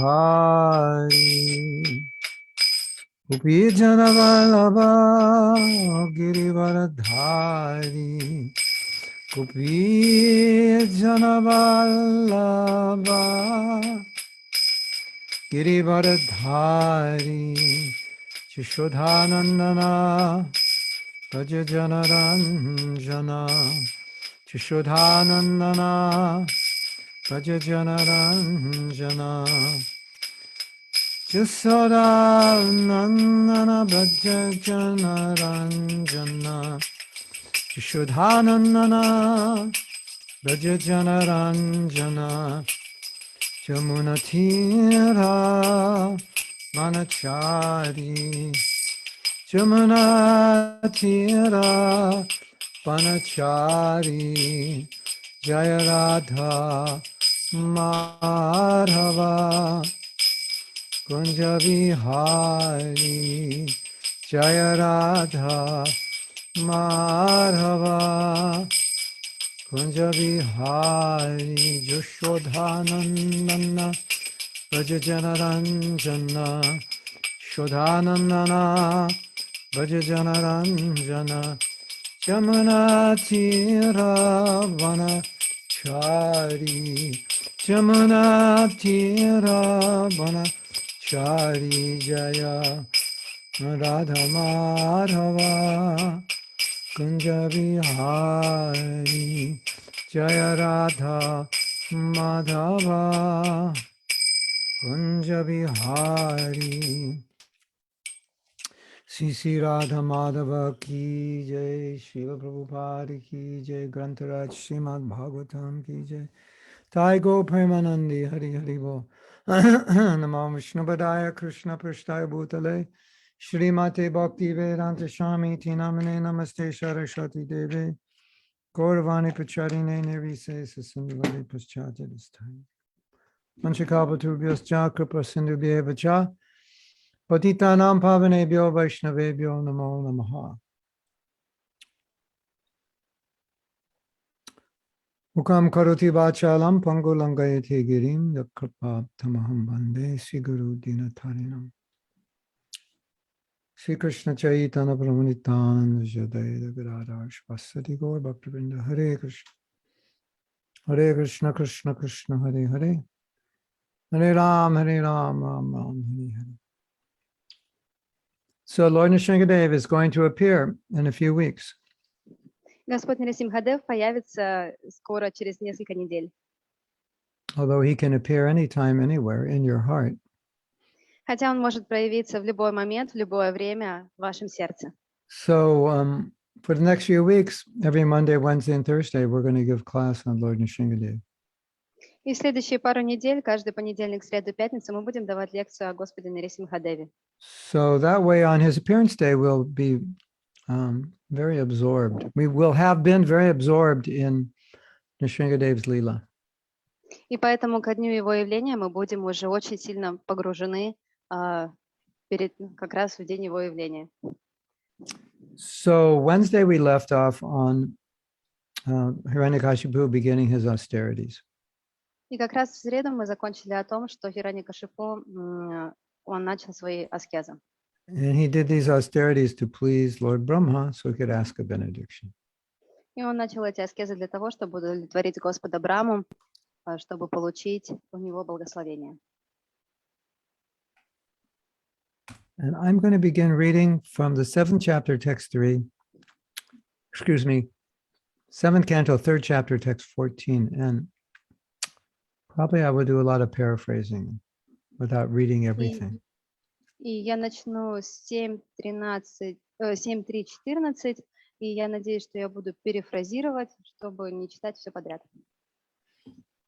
Giridharidhari Gopijanavallabha Girivaradhari Gopijanavallabha Girivaradhari Chishodhanandana Brajajanaranjana Chishodhanandana Brajajanaranjana Chishodhanandana Brajajanaranjana Chishodhanandana Brajajanaranjana Jamunatira Manachari Jamunatira Panachari Jaya Radha Madhava Kunja Vihari Jaya Radha Madhava Kunja Vihari Jashodhanandana Brajajanaranjana Shodhanandana Brajajanaranjana Jamunatira Vanachari Jamunatira Vanachari Jaya Radha Madhava Kunja Vihari Jaya Radha Madhava Kunja Vihari Sisi Radha Madhava ki jai, Srila Prabhupada ki jai, Grantaraj Srimad Bhagavatam ki jai, Taigo Premanandi Hari Hari Bo, Namo Vishnubhadaya Krishna Prasthaya Bhutale, Srimate Bhakti Vedanta Swami Tinamane Namaste Saraswati Deve, Gauravani Pacharine Nirvise Sasindhavale Paschatya Disthaya. Manchakalpatubhyas Kripa Sindhubhye Vacha, Patitanam Pavanebhyo Vaishnavebhyo Namo Namaha. Mukam karoti vachalam pangulangayate girim yakripa tamaham bande Siguru dinatarinam. Sri Krishna Chaitanya Prabhu Nityananda Jadaya Viradhar Shvasadi Gaur Bhaktivinoda Hare Krishna Hare Krishna Krishna Krishna Hare Hare Hare Ram Ram Ram Hare Hare. So Lord Nrsimhadev is going to appear in a few weeks. Господь Нарисимхадев появится скоро, через несколько недель. Although he can appear anytime, anywhere in your heart. Хотя он может проявиться в любой момент, в любое время в вашем сердце. So for the next few weeks, every Monday, Wednesday, and Thursday, we're going to give class on Lord Nrsimhadev. И в следующие пару недель, каждый понедельник, среду, пятницу, мы будем давать лекцию о Господе Нарисимхадеве. So that way, on his appearance day, we'll be very absorbed. We will have been very absorbed in Nrsimhadev's Leela. И поэтому ко дню его явления мы будем уже очень сильно погружены как раз в день его явления. So Wednesday we left off on Hiranyakashipu beginning his austerities. И как раз в среду мы закончили о том, что Хираньякашипу, он начал свои аскезы. And he did these austerities to please Lord Brahma, so he could ask a benediction. И он начал эти аскезы для того, чтобы удовлетворить Господа Браму, чтобы получить у него благословение. And I'm going to begin reading from the 7th chapter, text 3. Excuse me, 7th canto, 3rd chapter, text 14. And probably I will do a lot of paraphrasing without reading everything. И я начну с 7.3.14, и я надеюсь, что я буду перефразировать, чтобы не читать все подряд.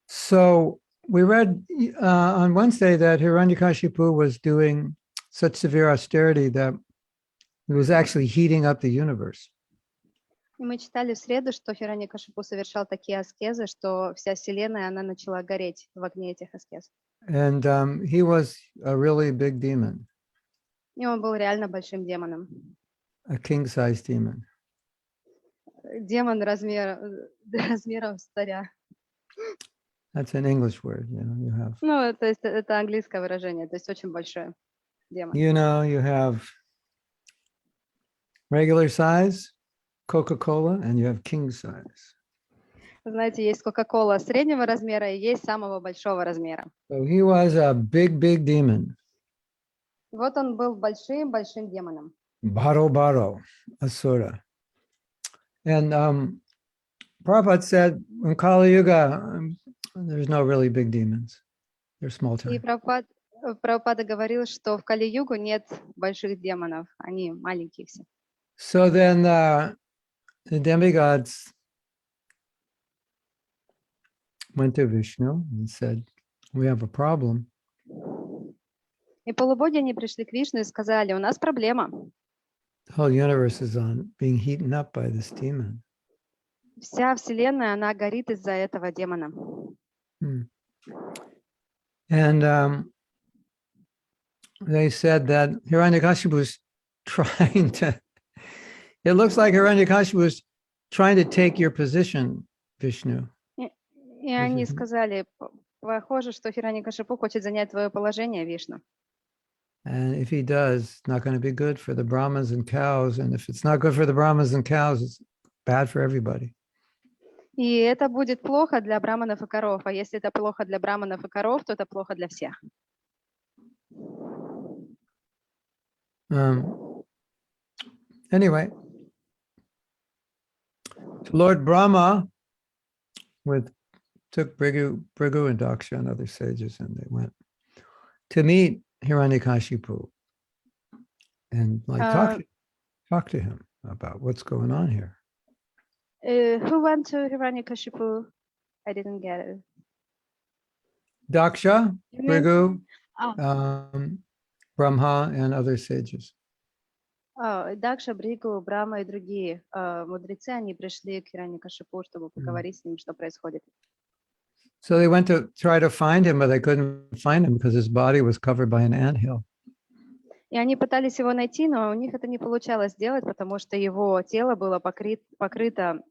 So we read on Wednesday that Hiranyakashipu was doing such severe austerity that he was actually heating up the universe. И мы читали в среду, что Хираньякашипу совершал такие аскезы, что вся Вселенная, она начала гореть в огне этих аскез. And he was a really big demon. И он был реально большим демоном. A king-sized demon. Демон размером с царя. That's an English word, you have. Ну, то есть это английское выражение, то есть очень большой демон. You have regular size, Coca-Cola, and you have king size. Знаете, есть Кока-кола среднего размера и есть самого большого размера. So he was a big, big demon. Вот он был большим-большим демоном. Baro, Asura. And Prabhupada said in Kali Yuga, there's no really big demons. They're small И time. Прабхупада говорил, что в Кали-югу нет больших демонов, они маленькие все. So then the demigods went to Vishnu and said, we have a problem. И полубоги они пришли к Вишну и сказали, у нас проблема. The whole universe is being heaten up by this demon. Вся вселенная, она горит из-за этого демона. And they said that Hiranyakashipu was trying to, it looks like Hiranyakashipu was trying to take your position, Vishnu. И они сказали, похоже, что Хираньякашипу хочет занять твое положение, Вишну. And if he does, it's not going to be good for the Brahmins and cows. And if it's not good for the Brahmins and cows, it's bad for everybody. И это будет плохо для браманов и коров. А если это плохо для браманов и коров, то это плохо для всех. Anyway, Lord Brahma took Bhrigu and Daksha and other sages, and they went to meet Hiranyakashipu and talk to him about what's going on here. Who went to Hiranyakashipu? I didn't get it. Daksha, Bhrigu, Brahma, and other sages. Дакша, Бригу, Брахма и другие мудрецы, они пришли к Хираньякашипу, чтобы поговорить с ним, что происходит. So they went to try to find him, but they couldn't find him because his body was covered by an anthill. И они пытались его найти, но у них это не получалось сделать, потому что его тело было покрыто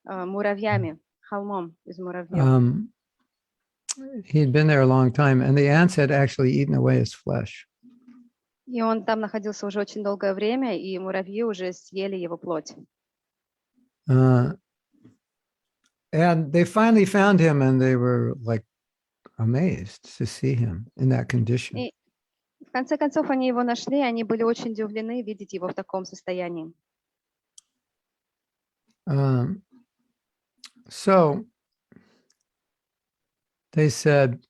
муравьями, холмом из муравьев. He'd been there a long time, and the ants had actually eaten away his flesh. И он там находился уже очень долгое время, и муравьи уже съели его плоть. And they finally found him, and they were like amazed to see him in that condition. И в конце концов они его нашли, и они были очень удивлены видеть его в таком состоянии. So they said,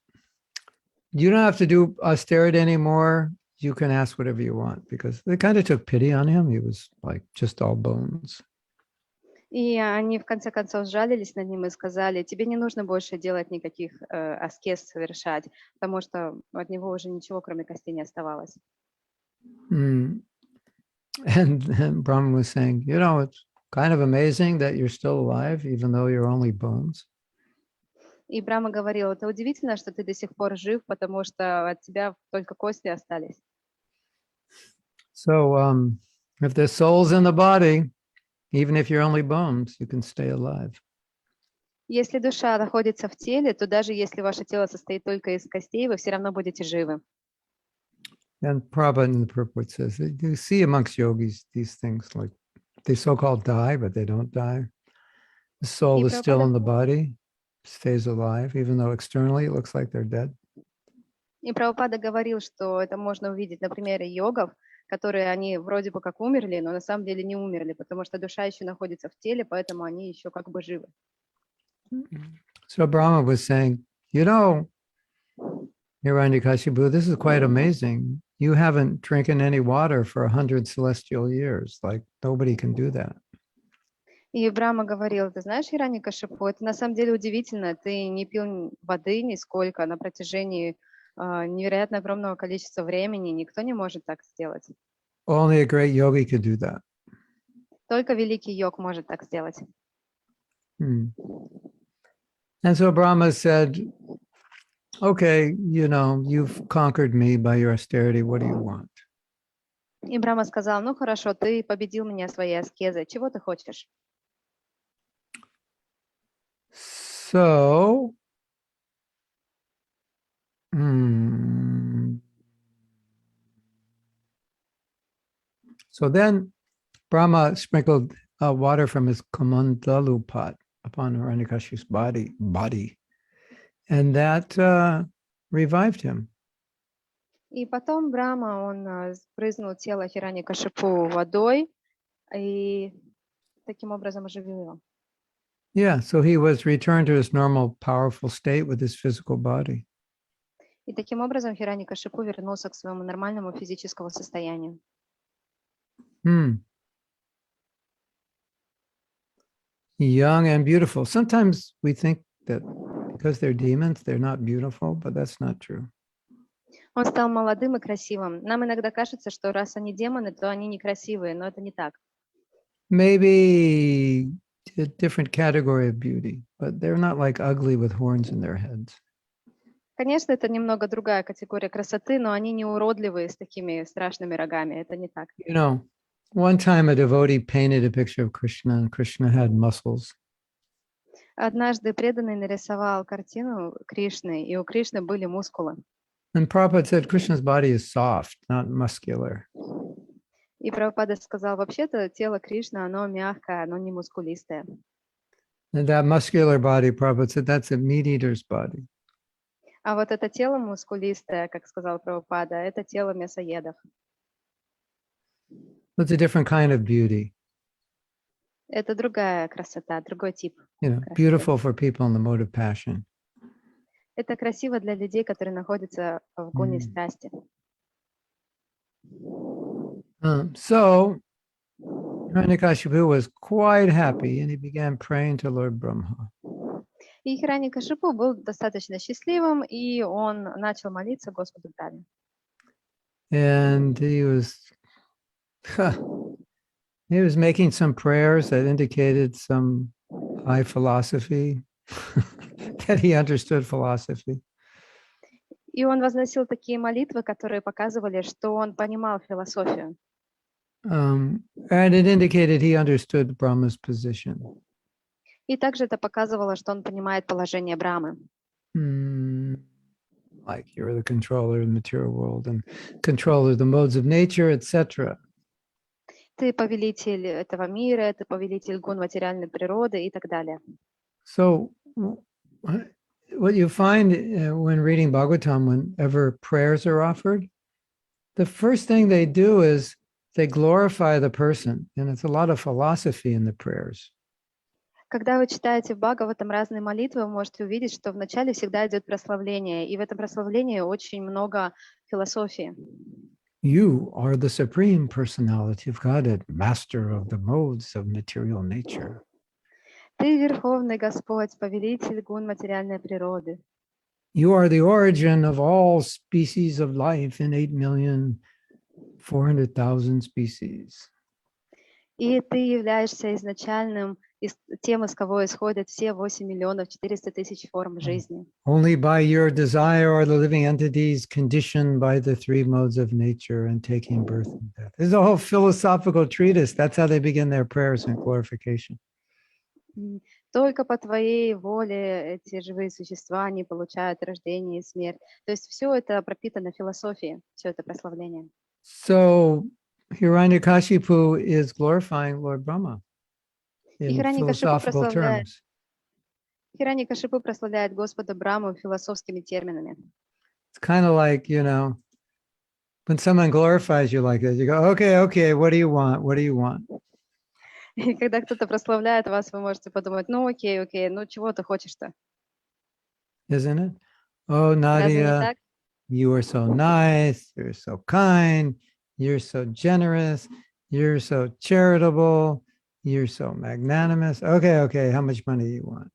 you don't have to do austerity anymore. You can ask whatever you want, because they kind of took pity on him. He was like just all bones. И они в конце концов сжалились над ним и сказали, тебе не нужно больше делать никаких аскез совершать, потому что от него уже ничего, кроме костей, не оставалось. And Brahma was saying, it's kind of amazing that you're still alive, even though you're only bones. И Брахма говорил, это удивительно, что ты до сих пор жив, потому что от тебя только кости остались. So if there's souls in the body, even if you're only bones, you can stay alive. Если душа находится в теле, то даже если ваше тело состоит только из костей, вы все равно будете живы. And Prabhupada in the purport says, you see amongst yogis these things like they so-called die, but they don't die. The soul is still in the body, stays alive, even though externally it looks like they're dead. И Прабхупада говорил, что это можно увидеть на примере йогов, которые они вроде бы как умерли, но на самом деле не умерли, потому что душа еще находится в теле, поэтому они еще как бы живы. So Brahma was saying, Hiranyakashipu, this is quite amazing. You haven't drinking any water for 100 celestial years. Like nobody can do that. И Брахма говорил, ты знаешь, Хираньякашипу, это на самом деле удивительно. Ты не пил воды нисколько на протяжении невероятно огромного количества времени. Никто не может так сделать. Only a great yogi could do that. Только великий йог может так сделать. And so Brahma said, okay, you've conquered me by your austerity. What do you want? И Брахма сказал, ну хорошо, ты победил меня своей аскезой. Чего ты хочешь? So So then Brahma sprinkled water from his kamandalu pot upon Hiranyakashipu's body, and that revived him. И потом Брахма, он спрызнул тело Хираньякашипу водой и таким образом оживил его. Yeah, so he was returned to his normal powerful state with his physical body. И таким образом Хираньякашипу вернулся к своему нормальному физическому состоянию. Young and beautiful. Sometimes we think that because they're demons, they're not beautiful, but that's not true. Он стал молодым и красивым. Нам иногда кажется, что раз они демоны, то они некрасивые, но это не так. Maybe a different category of beauty, but they're not like ugly with horns in their heads. Конечно, это немного другая категория красоты, но они не уродливые с такими страшными рогами. Это не так. You know, one time a devotee painted a picture of Krishna, and Krishna had muscles. Однажды преданный нарисовал картину Кришны, и у Кришны были мускулы. And Prabhupada said Krishna's body is soft, not muscular. И Прабхупада сказал, вообще-то тело Кришны, оно мягкое, оно не мускулистое. And that muscular body, Prabhupada said, that's a meat eater's body. А вот это тело мускулистое, как сказал Прабхупада, это тело мясоедов. It's a different kind of beauty. Это другая красота, другой тип. You know, beautiful for people in the mode of passion. Это красиво для людей, которые находятся в гоне страсти. So Hiranyakashipu was quite happy and he began praying to Lord Brahma. И Хираньякашипу был достаточно счастливым, и он начал молиться Господу Брахме. And he was making some prayers that indicated some high philosophy, that he understood philosophy. И он возносил такие молитвы, которые показывали, что он понимал философию. And it indicated he understood Brahma's position. И также это показывало, что он понимает положение Брамы. Like you're the controller of the material world and controller of the modes of nature, etc. Ты повелитель этого мира, ты повелитель гун материальной природы и так далее. So what you find when reading Bhagavatam, whenever prayers are offered, the first thing they do is they glorify the person, and it's a lot of philosophy in the prayers. Когда вы читаете в Бхагаватам разные молитвы, вы можете увидеть, что вначале всегда идет прославление, и в этом прославлении очень много философии. You are the supreme personality of Godhead, master of the modes of material nature. Ты Верховный Господь, повелитель гун материальной природы. You are the origin of all species of life in 8,400,000 species. И ты являешься изначальным, тем, из кого исходят все 8 миллионов 400 тысяч форм жизни. Only by your desire are the living entities conditioned by the three modes of nature and taking birth and death. This is a whole philosophical treatise. That's how they begin their prayers and glorification. Только по твоей воле эти живые существа, они получают рождение и смерть. То есть все это пропитано философией, все это прославление. So Hiranyakashipu is glorifying Lord Brahma in philosophical terms. Хираньякашипу прославляет Господа Браму философскими терминами. It's kind of like, you know, when someone glorifies you like that, you go, okay, what do you want? What do you want? И когда кто-то прославляет вас, вы можете подумать, ну окей, ну чего ты хочешь-то? Isn't it? Oh, Nadia, you are so nice, you're so kind, you're so generous, you're so charitable, you're so magnanimous. Okay, how much money do you want?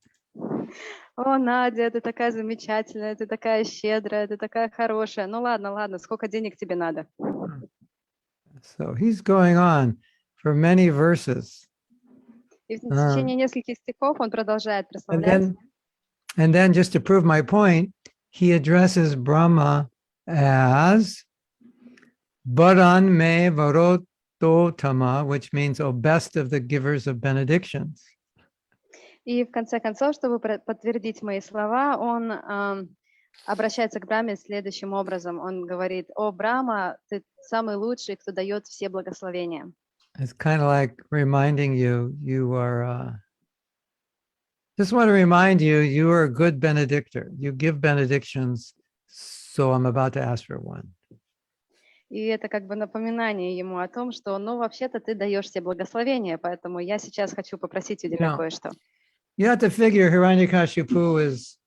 О, Надя, ты такая замечательная, ты такая щедрая, ты такая хорошая. Ну ладно, сколько денег тебе надо? So he's going on for many verses. И в течение нескольких стихов он продолжает прославлять. And then just to prove my point, he addresses Brahma as Varan me varototama, which means, O best of the givers of benedictions. И в конце концов, чтобы подтвердить мои слова, он обращается к Браме следующим образом. Он говорит: «О, Брама, ты самый лучший, кто дает все благословения». It's kind of like reminding you, you are, just want to remind you, you are a good benedictor. You give benedictions, so I'm about to ask for one. И это как бы напоминание ему о том, что, ну, вообще-то ты даешь все благословения, поэтому я сейчас хочу попросить у You тебя know, кое-что. you have to figure Hiranyakashipu is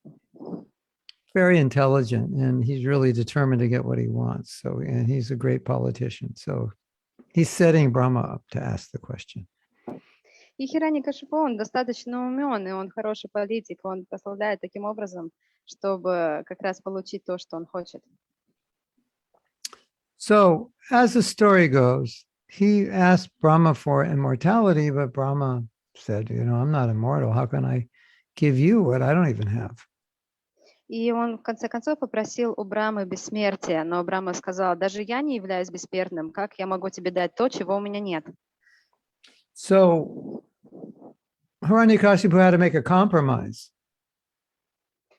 very intelligent and he's really determined to get what he wants. So, and he's a great politician. So he's setting Brahma up to ask the question. И Хираникашипу, он достаточно умен, и он хороший политик, он прославляет таким образом, чтобы как раз получить то, что он хочет. So, as the story goes, he asked Brahma for immortality, but Brahma said, I'm not immortal. How can I give you what I don't even have? И он в конце концов попросил у Брамы бессмертия, но Брама сказал: даже я не являюсь бессмертным, как я могу тебе дать то, чего у меня нет? So, Hiranyakashipu had to make a compromise.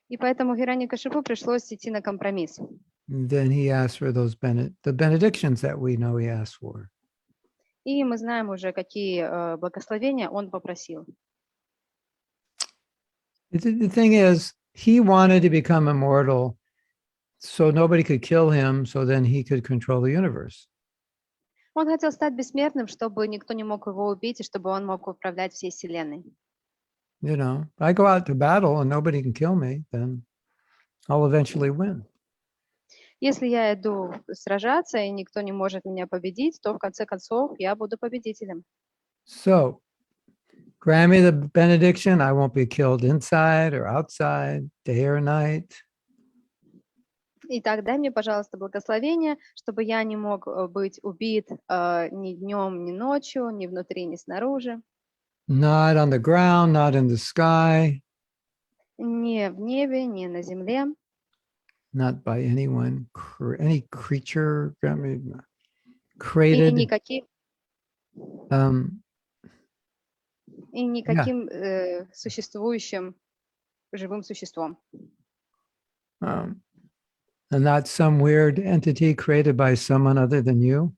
И поэтому Хираникашипу пришлось идти на компромисс. And then he asked for those the benedictions that we know he asked for. И мы знаем уже, какие благословения он попросил. The thing is, he wanted to become immortal so nobody could kill him, so then he could control the universe. Он хотел стать бессмертным, чтобы никто не мог его убить, и чтобы он мог управлять всей Вселенной. If I go out to battle and nobody can kill me, then I'll eventually win. Если я иду сражаться, и никто не может меня победить, то в конце концов я буду победителем. So, grant me the benediction. I won't be killed inside or outside, day or night. Итак, дай мне, пожалуйста, благословение, чтобы я не мог быть убит ни днем, ни ночью, ни внутри, ни снаружи. Not on the ground, not in the sky. Ни в небе, ни на земле. Not by anyone, any creature И created. никаким, никаким существующим живым существом. And not some weird entity created by someone other than you.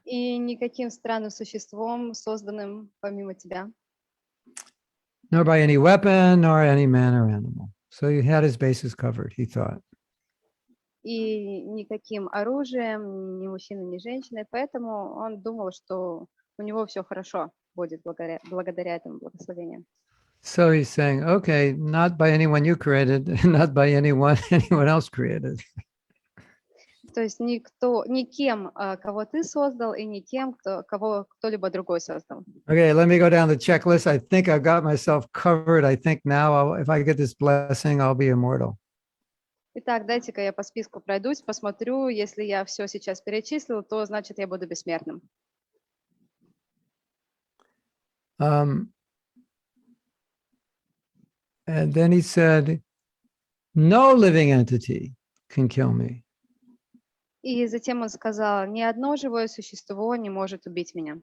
И никаким странным существом, созданным помимо тебя. Nor by any weapon, nor any man or animal. So he had his bases covered, he thought. И никаким оружием, ни мужчиной, ни женщиной. Поэтому он думал, что у него все хорошо будет благодаря этому благословению. So he's saying, okay, not by anyone you created, not by anyone else created. То есть никем, кого ты создал, и не тем, кого кто-либо другой создал. Okay, let me go down the checklist. I think I've got myself covered. I think now if I get this blessing, I'll be immortal. Итак, дайте-ка я по списку пройдусь, посмотрю. Если я все сейчас перечислил, то значит я буду бессмертным. And then he said, no living entity can kill me. И затем он сказал: ни одно живое существо не может убить меня.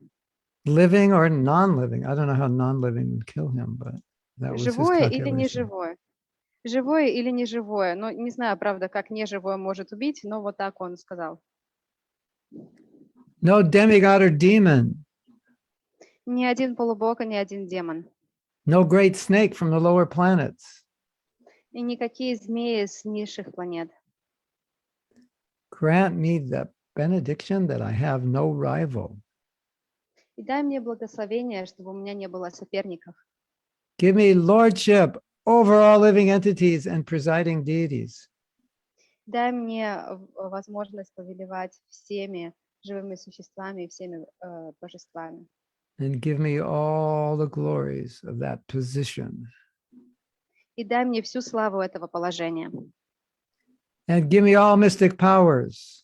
Living or non-living. I don't know how non-living would kill him, but that was his Живое или calculation. неживое? Живое или неживое? Ну, не знаю, правда, как неживое может убить, но вот так он сказал. No demigod or demon. Ни один полубог, ни один демон. No great snake from the lower planets. И никакие змеи с низших планет. Grant me the benediction that I have no rival. И дай мне благословение, чтобы у меня не было соперников. Give me lordship over all living entities and presiding deities. Дай мне возможность повелевать всеми живыми существами и всеми божествами. And give me all the glories of that position. И дай мне всю славу этого положения. And give me all mystic powers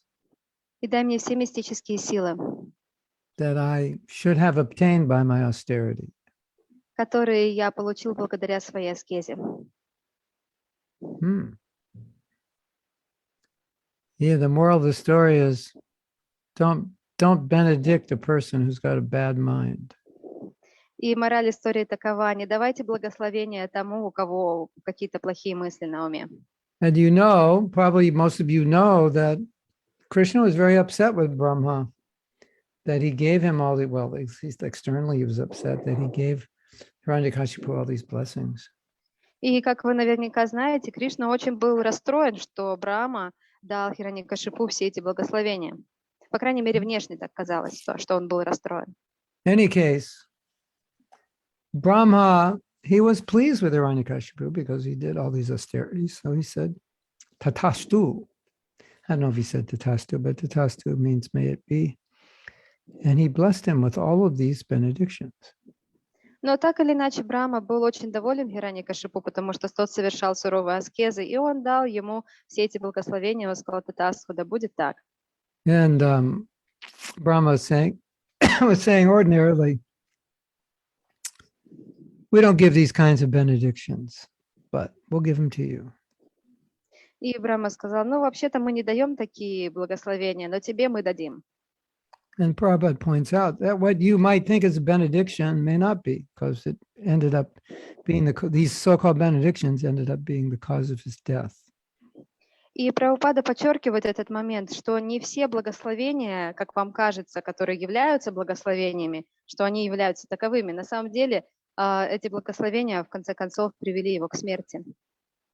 И дай мне все мистические силы, that I should have obtained by my austerity. которые я получил благодаря своей аскезе. Yeah, the moral of the story is don't benedict a person who's got a bad mind. И мораль истории такова: не давайте благословения тому, у кого какие-то плохие мысли на уме. And you know, probably most of you know that Krishna was very upset with Brahma, that he gave him all the, well, at least externally he was upset that he gave Hiranyakashipu all these blessings. И как вы наверняка знаете, Кришна очень был расстроен, что Брахма дал Хираньякашипу все эти благословения. По крайней мере, внешне так казалось, что он был расстроен. In any case, Brahma, he was pleased with Hiranyakashipu because he did all these austerities. So he said, Tatastu. I don't know if he said Tatastu, but Tatastu means may it be. And he blessed him with all of these benedictions. Но так или иначе, Брахма был очень доволен Хираньякашипу, потому что тот совершал суровые аскезы, и он дал ему все эти благословения, он сказал: «Татастху, да будет так». And Brahma was saying, ordinarily, we don't give these kinds of benedictions, but we'll give them to you. И Брахма сказал: «Ну, вообще-то мы не даем такие благословения, но тебе мы дадим». And Prabhupada points out that what you might think is a benediction may not be, because it ended up being these so-called benedictions ended up being the cause of his death. И Прабхупада подчеркивает этот момент, что не все благословения, как вам кажется, которые являются благословениями, что они являются таковыми. На самом деле, эти благословения, в конце концов, привели его к смерти.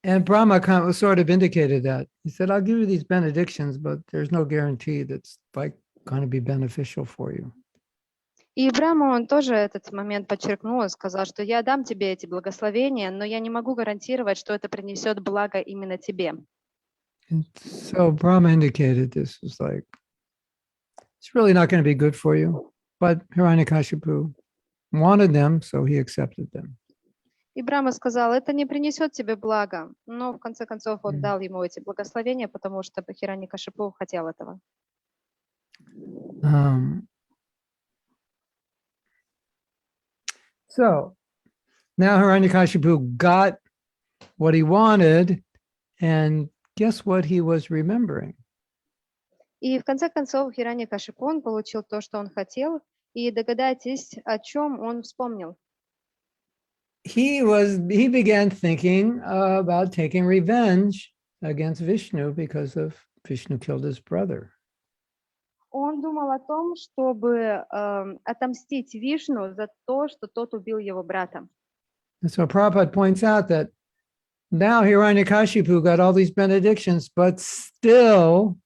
And Brahma kind of sort of indicated that. He said, I'll give you these benedictions, but there's no guarantee that's like going to be beneficial for you. И Брахма, он тоже этот момент подчеркнул, он сказал, что я дам тебе эти благословения, но я не могу гарантировать, что это принесет благо именно тебе. And so Brahma indicated this was like, it's really not going to be good for you. But Hiranyakashipu wanted them, so he accepted them. И Брахма сказал: это не принесет тебе блага, но в конце концов он дал ему эти благословения, потому что Хираньякашипу хотел этого. So now Hiranyakashipu got what he wanted, and guess what he was remembering? И в конце концов Хираньякашипу он получил то, что он хотел, и догадайтесь, о чем он вспомнил. He began thinking about taking revenge against Vishnu because of Vishnu killed his brother. Он думал о том, чтобы отомстить Вишну за то, что тот убил его брата. And so Prabhupada points out that now Hiranyakashipu got all these benedictions, but still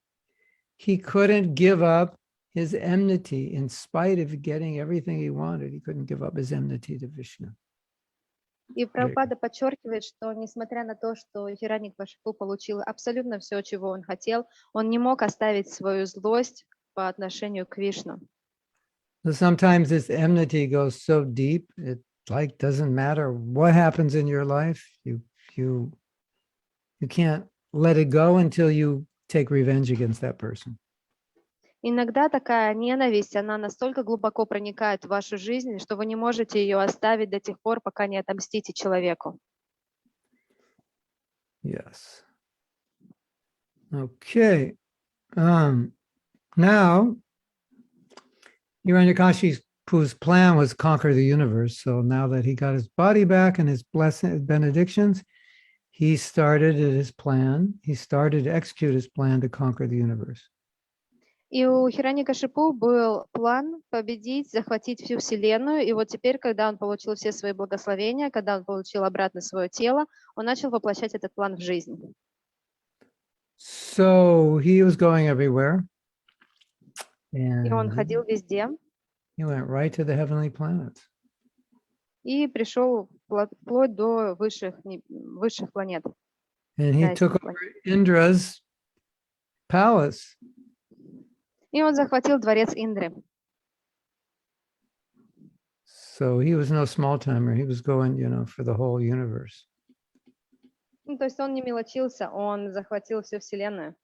he couldn't give up his enmity in spite of getting everything he wanted. He couldn't give up his enmity to Vishnu. И Прабхупада подчеркивает, что несмотря на то, что Хираньякашипу получил абсолютно все, чего он хотел, он не мог оставить свою злость по отношению к Вишну. So sometimes this enmity goes so deep, it like doesn't matter what happens in your life. You can't let it go until you take revenge against that person. Иногда такая ненависть, она настолько глубоко проникает в вашу жизнь, что вы не можете ее оставить до тех пор, пока не отомстите человеку. Yes. Okay. Now, Hiranyakashipu's plan was conquer the universe. So now that he got his body back and his benedictions, he started his plan. He started to execute his plan to conquer the universe. И у Хираньякашипу был план победить, захватить всю Вселенную. И вот теперь, когда он получил все свои благословения, когда он получил обратно свое тело, он начал воплощать этот план в жизнь. So he was going everywhere. И он ходил везде. He went right to the heavenly planets. И пришел вплоть до высших планет. And he took over Indra's palace. И он захватил дворец Индры. So he was no small timer. He was going, for the whole universe. Ну, то есть он не мелочился, он захватил всю Вселенную.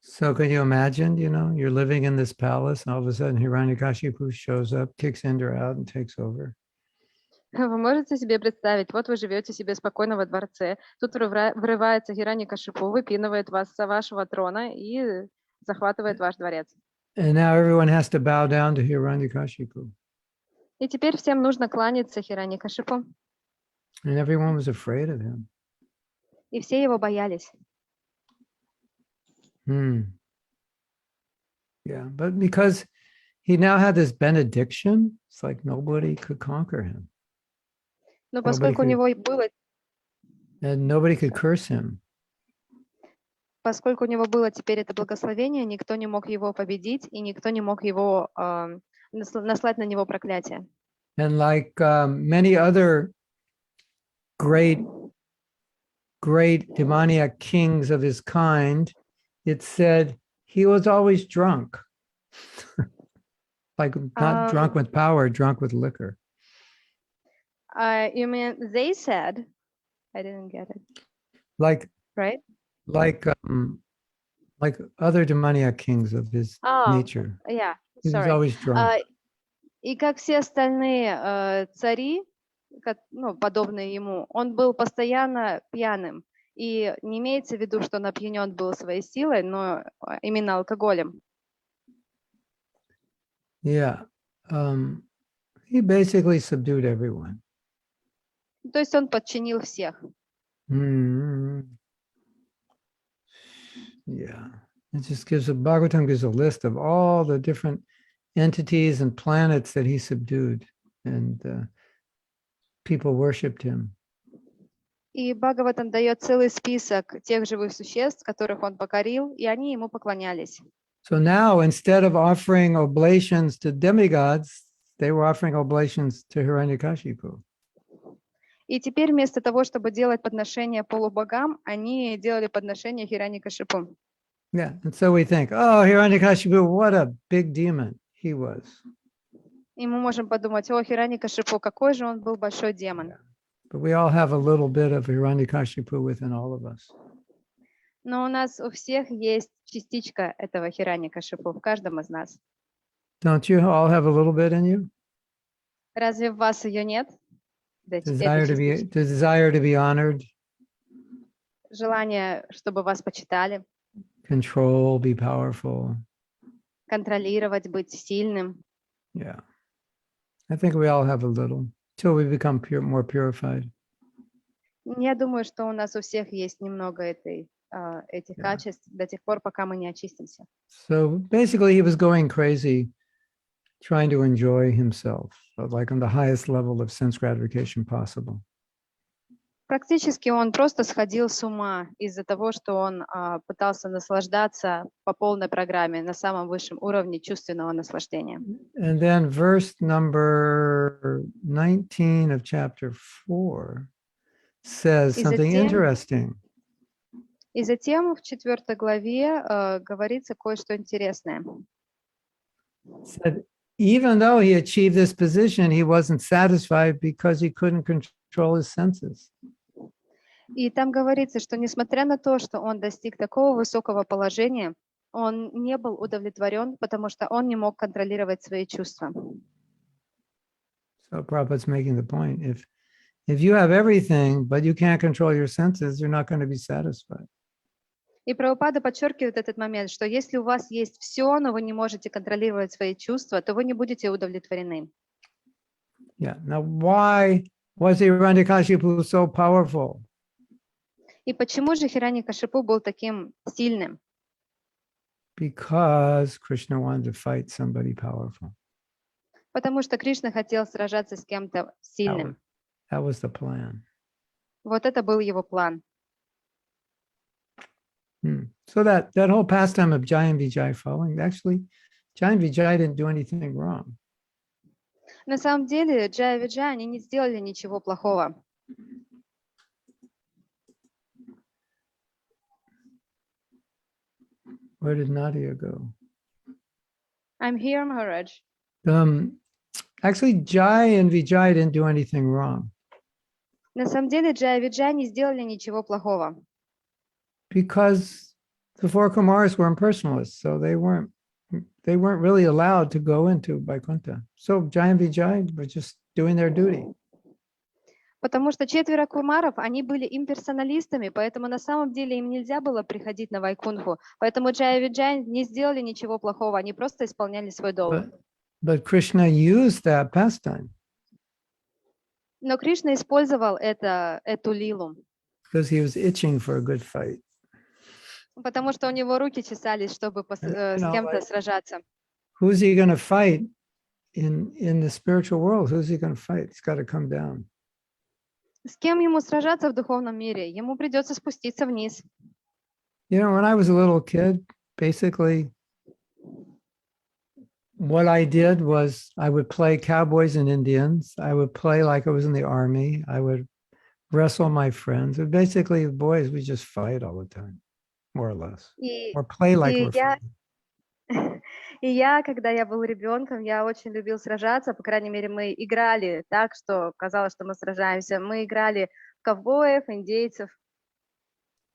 So can you imagine, you're living in this palace and all of a sudden Hiranyakashipu shows up, kicks Indra out and takes over. Вы можете себе представить, вот вы живете себе спокойно во дворце, тут врывается Хираньякашипу, выпинывает вас с вашего трона и захватывает ваш дворец. And now everyone has to bow down to Hiranyakashipu. И теперь всем нужно кланяться Хираньякашипу. And everyone was afraid of him. И все его боялись. Yeah, but because he now had this benediction, it's like nobody could conquer him. Но Nobody поскольку у could, него было, and nobody could curse him. поскольку у него было теперь это благословение, никто не мог его победить, и никто не мог его наслать на него проклятие. And like many other great demoniac kings of his kind, it said he was always drunk. Like not drunk with power, drunk with liquor. You mean they said? I didn't get it. Like Right? like other demoniac kings of his nature. Yeah, He was sorry. always drunk. И как все остальные цари, подобные ему, он был постоянно пьяным. И не имеется в виду, что он опьянен был своей силой, но именно алкоголем. Yeah. He basically subdued everyone. То есть он подчинил всех. Yeah. It just Bhagavatam gives a list of all the different entities and planets that he subdued, and people worshipped him. И Бхагаватам дает целый список тех живых существ, которых он покорил, и они ему поклонялись. So now, instead of offering oblations to demigods, they were offering oblations to Hiranyakashipu. И теперь вместо того, чтобы делать подношения полубогам, они делали подношения Хираньякашипу. Yeah, and so we think, oh, Hiranyakashipu, what a big demon he was. И мы можем подумать, о, Хираньякашипу, какой же он был большой демон. But we all have a little bit of Hiranyakashipu within all of us. Но у нас у всех есть частичка этого Хираньякашипу, в каждом из нас. Don't you all have a little bit in you? Разве в вас ее нет? Desire to be honored. Желание, чтобы вас почитали. Control, be powerful. Контролировать, быть сильным. Yeah. I think we all have a little till we become more purified. Я думаю, что у нас у всех есть немного этих качеств до тех пор, пока мы не очистимся. So basically he was going crazy trying to enjoy himself, like on the highest level of sense gratification possible. Практически он просто сходил с ума из-за того, что он пытался наслаждаться по полной программе на самом высшем уровне чувственного наслаждения. And then verse number 19 of chapter 4 says something interesting. И затем в 4 главе говорится кое-что интересное. Said, even though he achieved this position, he wasn't satisfied because he couldn't control his senses. И там говорится, что несмотря на то, что он достиг такого высокого положения, он не был удовлетворен, потому что он не мог контролировать свои чувства. So Prabhupada's making the point, if you have everything, but you can't control your senses, you're not going to be satisfied. И Прабхупада подчеркивает этот момент, что если у вас есть все, но вы не можете контролировать свои чувства, то вы не будете удовлетворены. Yeah. Now, why was Hiranyakashipu so powerful? И почему же Хираньякашипу был таким сильным? Because Krishna wanted to fight somebody powerful. Потому что Кришна хотел сражаться с кем-то сильным. That was the plan. Вот это был его план. So that whole pastime of Jai and Vijay following, actually, Jai and Vijay didn't do anything wrong. На самом деле, Джай и Виджай, они не сделали ничего плохого. Where did Nadia go? I'm here, Maharaj. Actually, Jai and Vijay didn't do anything wrong. На самом деле, Джай и Виджай не сделали ничего плохого. Because the four Kumars were impersonalists, so they weren't really allowed to go into Vaikuntha. So Jai and Vijay were just doing their duty. Потому что 4 кумаров, они были имперсоналистами, поэтому на самом деле им нельзя было приходить на Вайкунху. Поэтому Джай и Виджай не сделали ничего плохого, они просто исполняли свой долг. But Krishna used that pastime Но Кришна использовал эту лилу, because he was itching for a good fight. потому что у него руки чесались, чтобы You с know, кем-то like, сражаться. who's he going to fight in the spiritual world? Who's he going to fight? He's got to come down. С кем ему сражаться в духовном мире? Ему придется спуститься вниз. You know, when I was a little kid, basically what I did was I would play cowboys and Indians. I would play like I was in the army. I would wrestle my friends. And basically, boys, we just fight all the time, more or less, И, or play like и we're я, fighting. и я, когда я был ребенком, я очень любил сражаться. По крайней мере, мы играли так, что казалось, что мы сражаемся. Мы играли в ковбоев, индейцев.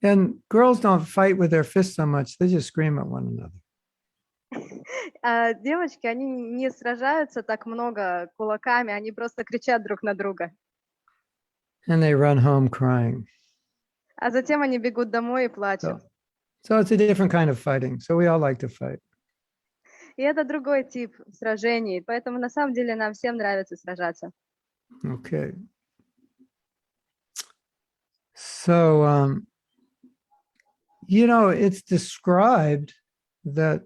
And girls don't fight with their fists so much. They just scream at one another. А девочки, они не сражаются так много кулаками, они просто кричат друг на друга. And they run home crying. А затем они бегут домой и плачут. So it's a different kind of fighting. So we all like to fight. И это другой тип сражений, поэтому на самом деле нам всем нравится сражаться. Okay. So, you know, it's described that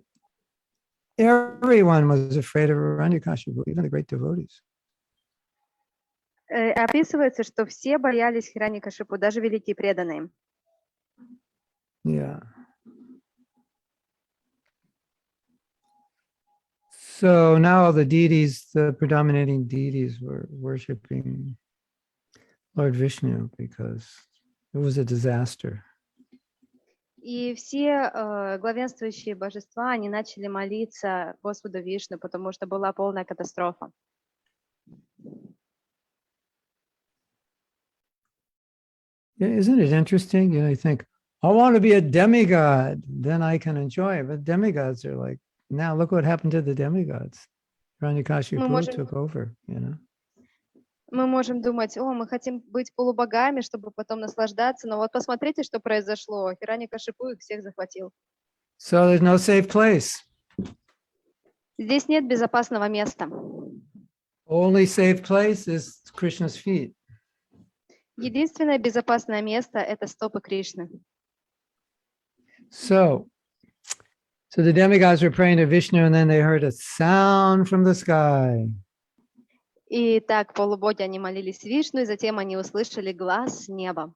everyone was afraid of Hiranyakashipu, even the great devotees. Описывается, что все боялись Хираньякашипу, даже великие преданные. Yeah. So now the deities, the predominating deities, were worshiping Lord Vishnu because it was a disaster. И все главенствующие божества, они начали молиться Господу Вишну, потому что была полная катастрофа. Yeah, isn't it interesting? You know, you think, I want to be a demigod, then I can enjoy it. But demigods are like, now look what happened to the demigods. Hiranyakashipu took over, you know. Мы можем думать, мы хотим быть полубогами, чтобы потом наслаждаться, но вот посмотрите, что произошло. Хираньякашипу их всех захватил. So there's no safe place. Здесь нет безопасного места. Only safe place is Krishna's feet. Единственное безопасное место — это стопы Кришны. So the demigods were praying to Vishnu, and then they heard a sound from the sky. И так полубоги, они молились Вишну, и затем они услышали глас с неба.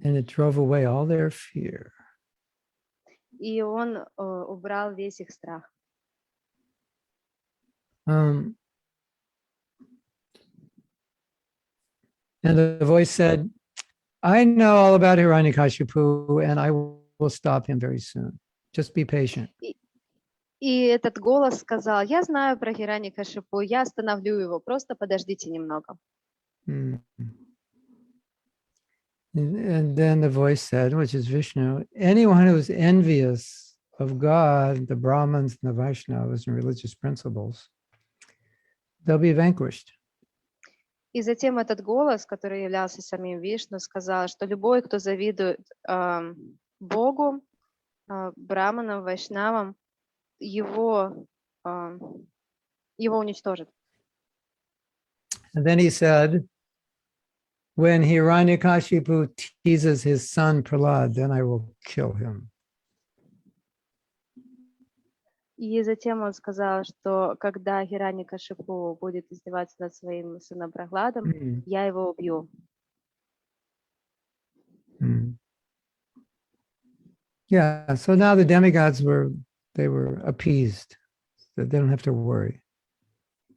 And it drove away all their fear. И он убрал весь их страх. And the voice said, I know all about Hiranyakashipu, and I will stop him very soon. Just be patient. И этот голос сказал, я знаю про Хираньякашипу, я остановлю его, просто подождите немного. And then the voice said, which is Vishnu, anyone who is envious of God, the Brahmins and the Vaishnavas and religious principles, they'll be vanquished. И затем этот голос, который являлся самим Вишну, сказал, что любой, кто завидует Богу, браманам, вайшнавам, его уничтожат. And then he said, when Hiranyakashipu teases his son Prahlad, then I will kill him. И затем он сказал, что когда Хираньякашипу будет издеваться над своим сыном Прахладом, я его убью. Yeah, so now the demigods were appeased, that they don't have to worry.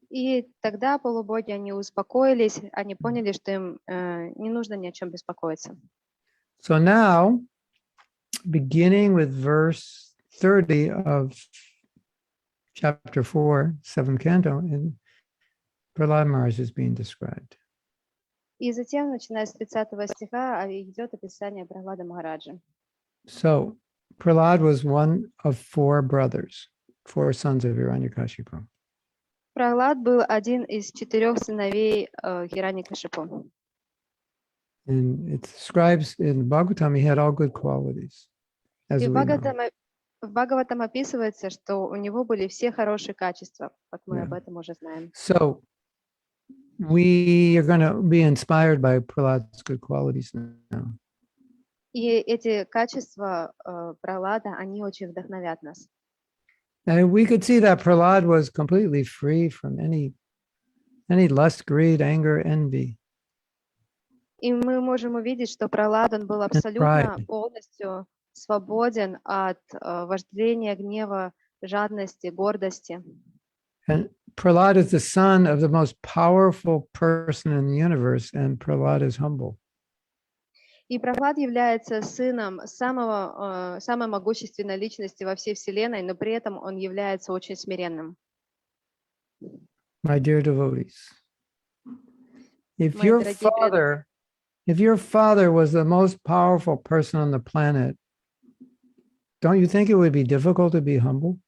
И тогда полубоги, они успокоились, они поняли, что им не нужно ни о чем беспокоиться. So now, beginning with verse 30 of chapter 4, 7th canto, in Prahlad Maharaj is being described. И затем, начиная с 30 стиха, идет описание Прахлада Махараджа. So Prahlad was one of four brothers, four sons of Hiranyakashipu. Прахлад был один из 4 сыновей Хираньякашипу. And it describes in Bhagavatam, he had all good qualities, as И we в know. В Бхагаватам описывается, что у него были все хорошие качества, как мы Yeah. об этом уже знаем. So we are going to be inspired by Prahlad's good qualities now. И эти качества Пралада, они очень вдохновят нас. And we could see that Prahlad was completely free from any lust, greed, anger, envy, И мы можем увидеть, что Пралад, он был and абсолютно pride. полностью свободен от вожделения, гнева, жадности, гордости. And Prahlad is the son of the most powerful person in the universe, and Prahlad is humble. И Прохлад является сыном самой могущественной личности во всей Вселенной, но при этом он является очень смиренным. My dear devotees, if Мои дорогие преданные, your father was the most powerful person on the planet, don't you think it would be difficult to be humble?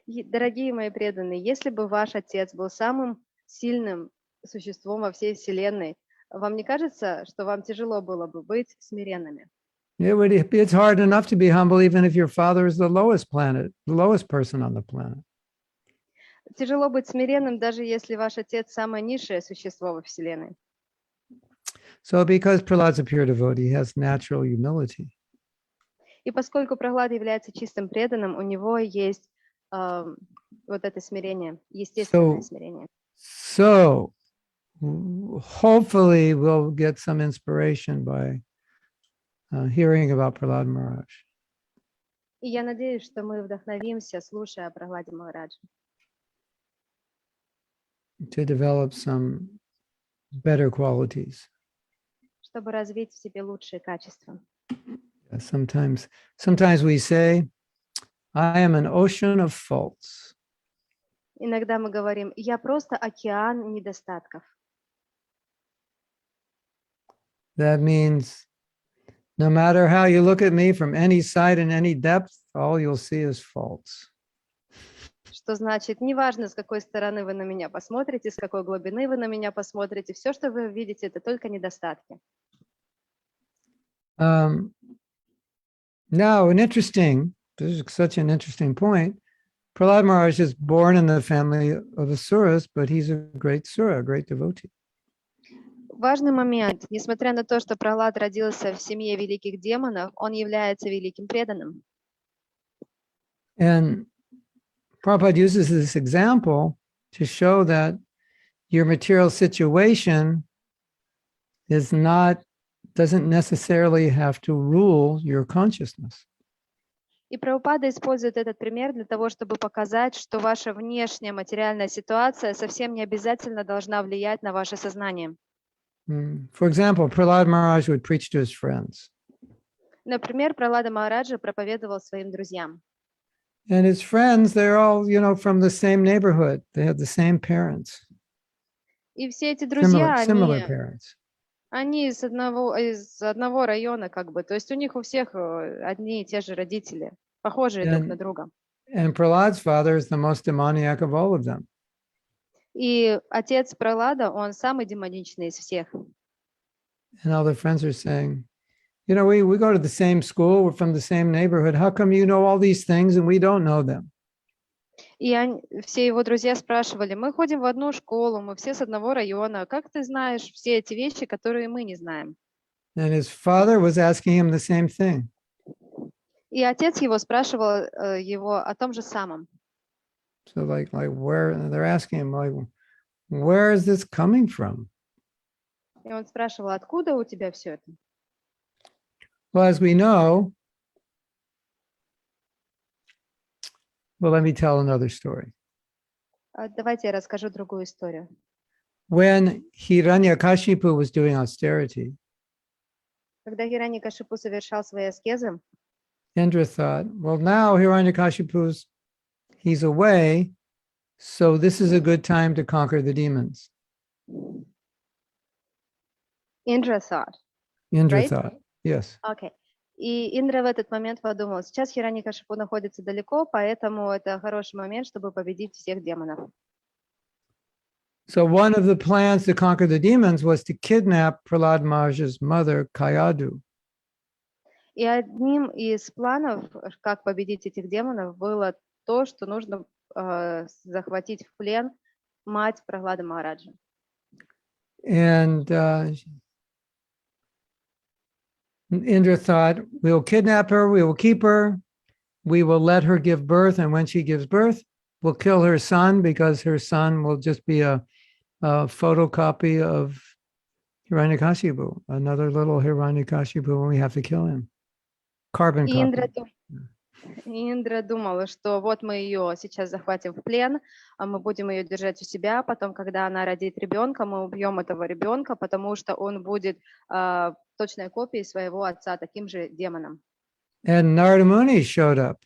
дорогие мои преданные, если бы ваш отец был самым сильным существом во всей Вселенной, вам не кажется, что вам тяжело было бы быть смиренными? It's hard enough to be humble even if your father is the lowest person on the planet. Тяжело быть смиренным, даже если ваш отец самое низшее существо во Вселенной. So because Prahlad's a pure devotee, he has natural humility. И поскольку Прохлад является чистым преданным, у него есть вот это смирение, естественное смирение. So hopefully we'll get some inspiration by hearing about Prahlad Maharaj. И я надеюсь, что мы вдохновимся, слушая о Прохладе Махараджа. To develop some better qualities. Чтобы развить в себе лучшие качества. Sometimes we say, I am an ocean of faults. Иногда мы говорим, я просто океан недостатков. That means no matter how you look at me from any side and any depth, all you'll see is faults. Что значит, неважно, с какой стороны вы на меня посмотрите, с какой глубины вы на меня посмотрите, все, что вы видите, это только недостатки. Now, this is such an interesting point. Prahlad Maharaj is born in the family of Asuras, but he's a great Sura, a great devotee. Важный момент. Несмотря на то, что Прохлад родился в семье великих демонов, он является великим преданным. And Prabhupada uses this example to show that your material situation doesn't necessarily have to rule your consciousness. И Прабхупада использует этот пример для того, чтобы показать, что ваша внешняя материальная ситуация совсем не обязательно должна влиять на ваше сознание. For example, Prahlad Maharaj would preach to his friends. Например, Прохлада Махараджа проповедовал своим друзьям. And his friends, they're all, from the same neighborhood. They have the same parents. И все эти друзья, Similar parents. они из одного района, как бы. То есть у них у всех одни и те же родители, похожие друг на друга. And Prahlad's father is the most demoniac of all of them. И отец Прохлада, он самый демоничный из всех. And all the friends are saying, we go to the same school, we're from the same neighborhood. How come you know all these things and we don't know them? И все его друзья спрашивали, мы ходим в одну школу, мы все с одного района, как ты знаешь все эти вещи, которые мы не знаем? And his father was asking him the same thing. И отец его спрашивал его о том же самом. So like where, they're asking him, where is this coming from? И он спрашивал, откуда у тебя все это? Well, as we know, let me tell another story. Давайте я расскажу другую историю. When Hiranyakashipu was doing austerity, Когда Хираньякашипу совершал свои аскезы, Indra thought, well, now Hiranyakashipu's, he's away, so this is a good time to conquer the demons. Индра thought. Indra Right? thought, yes. Okay. И Индра в этот момент подумал, сейчас Хираньякашипу находится далеко, поэтому это хороший момент, чтобы победить всех демонов. So one of the plans to conquer the demons was to kidnap Prahlad Maharaj's mother, Kayadu. И одним из планов, как победить этих демонов, было то, что нужно захватить в плен мать Прохлады Махараджа. And Indra thought, we will kidnap her, we will keep her, we will let her give birth, and when she gives birth, we'll kill her son because her son will just be a photocopy of Hiranyakashipu, another little Hiranyakashipu, and we have to kill him. Carbon И Индра, copy. Индра думала, что вот мы ее сейчас захватим в плен, а мы будем ее держать у себя, потом, когда она родит ребенка, мы убьем этого ребенка, потому что он будет точной копией своего отца, таким же демоном. And Narada Muni showed up,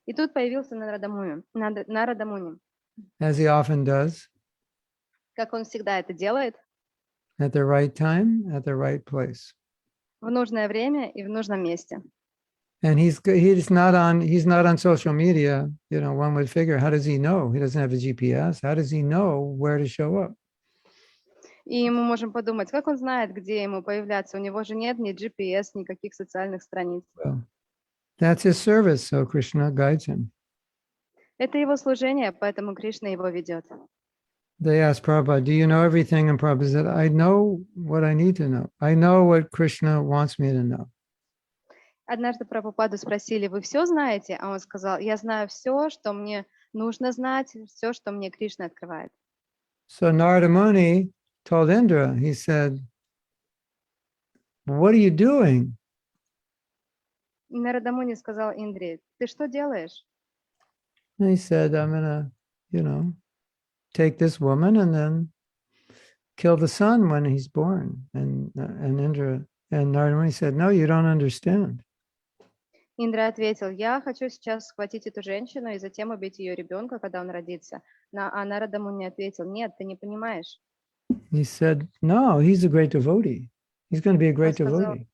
И тут появился Нарада Муни, as he often does, как он всегда это делает, at the right time, at the right place. в нужное время и в нужном месте. And he's not on social media. You know, one would figure, how does he know? He doesn't have a GPS. How does he know where to show up? И мы можем подумать, как он знает, где ему появляться? У него же нет ни GPS, никаких социальных страниц. Well, that's his service, so Krishna guides him. Это его служение, поэтому Кришна его ведет. They asked Prabhupada, do you know everything? And Prabhupada said, I know what I need to know. I know what Krishna wants me to know. Однажды Прабхупаду спросили, вы все знаете? А он сказал, я знаю все, что мне нужно знать, все, что мне Кришна открывает. So Narada Muni told Indra, he said, what are you doing? И Нарада Муни сказал Индре, ты что делаешь? And he said, I'm going to, take this woman and then kill the son when he's born. And Indra and Narada Muni said, no, you don't understand. Индра ответил, я хочу сейчас схватить эту женщину и затем убить ее ребенка, когда он родится. А Нарада Муни ответил, нет, ты не понимаешь. He said, no, he's a great devotee. He's going to be a great devotee.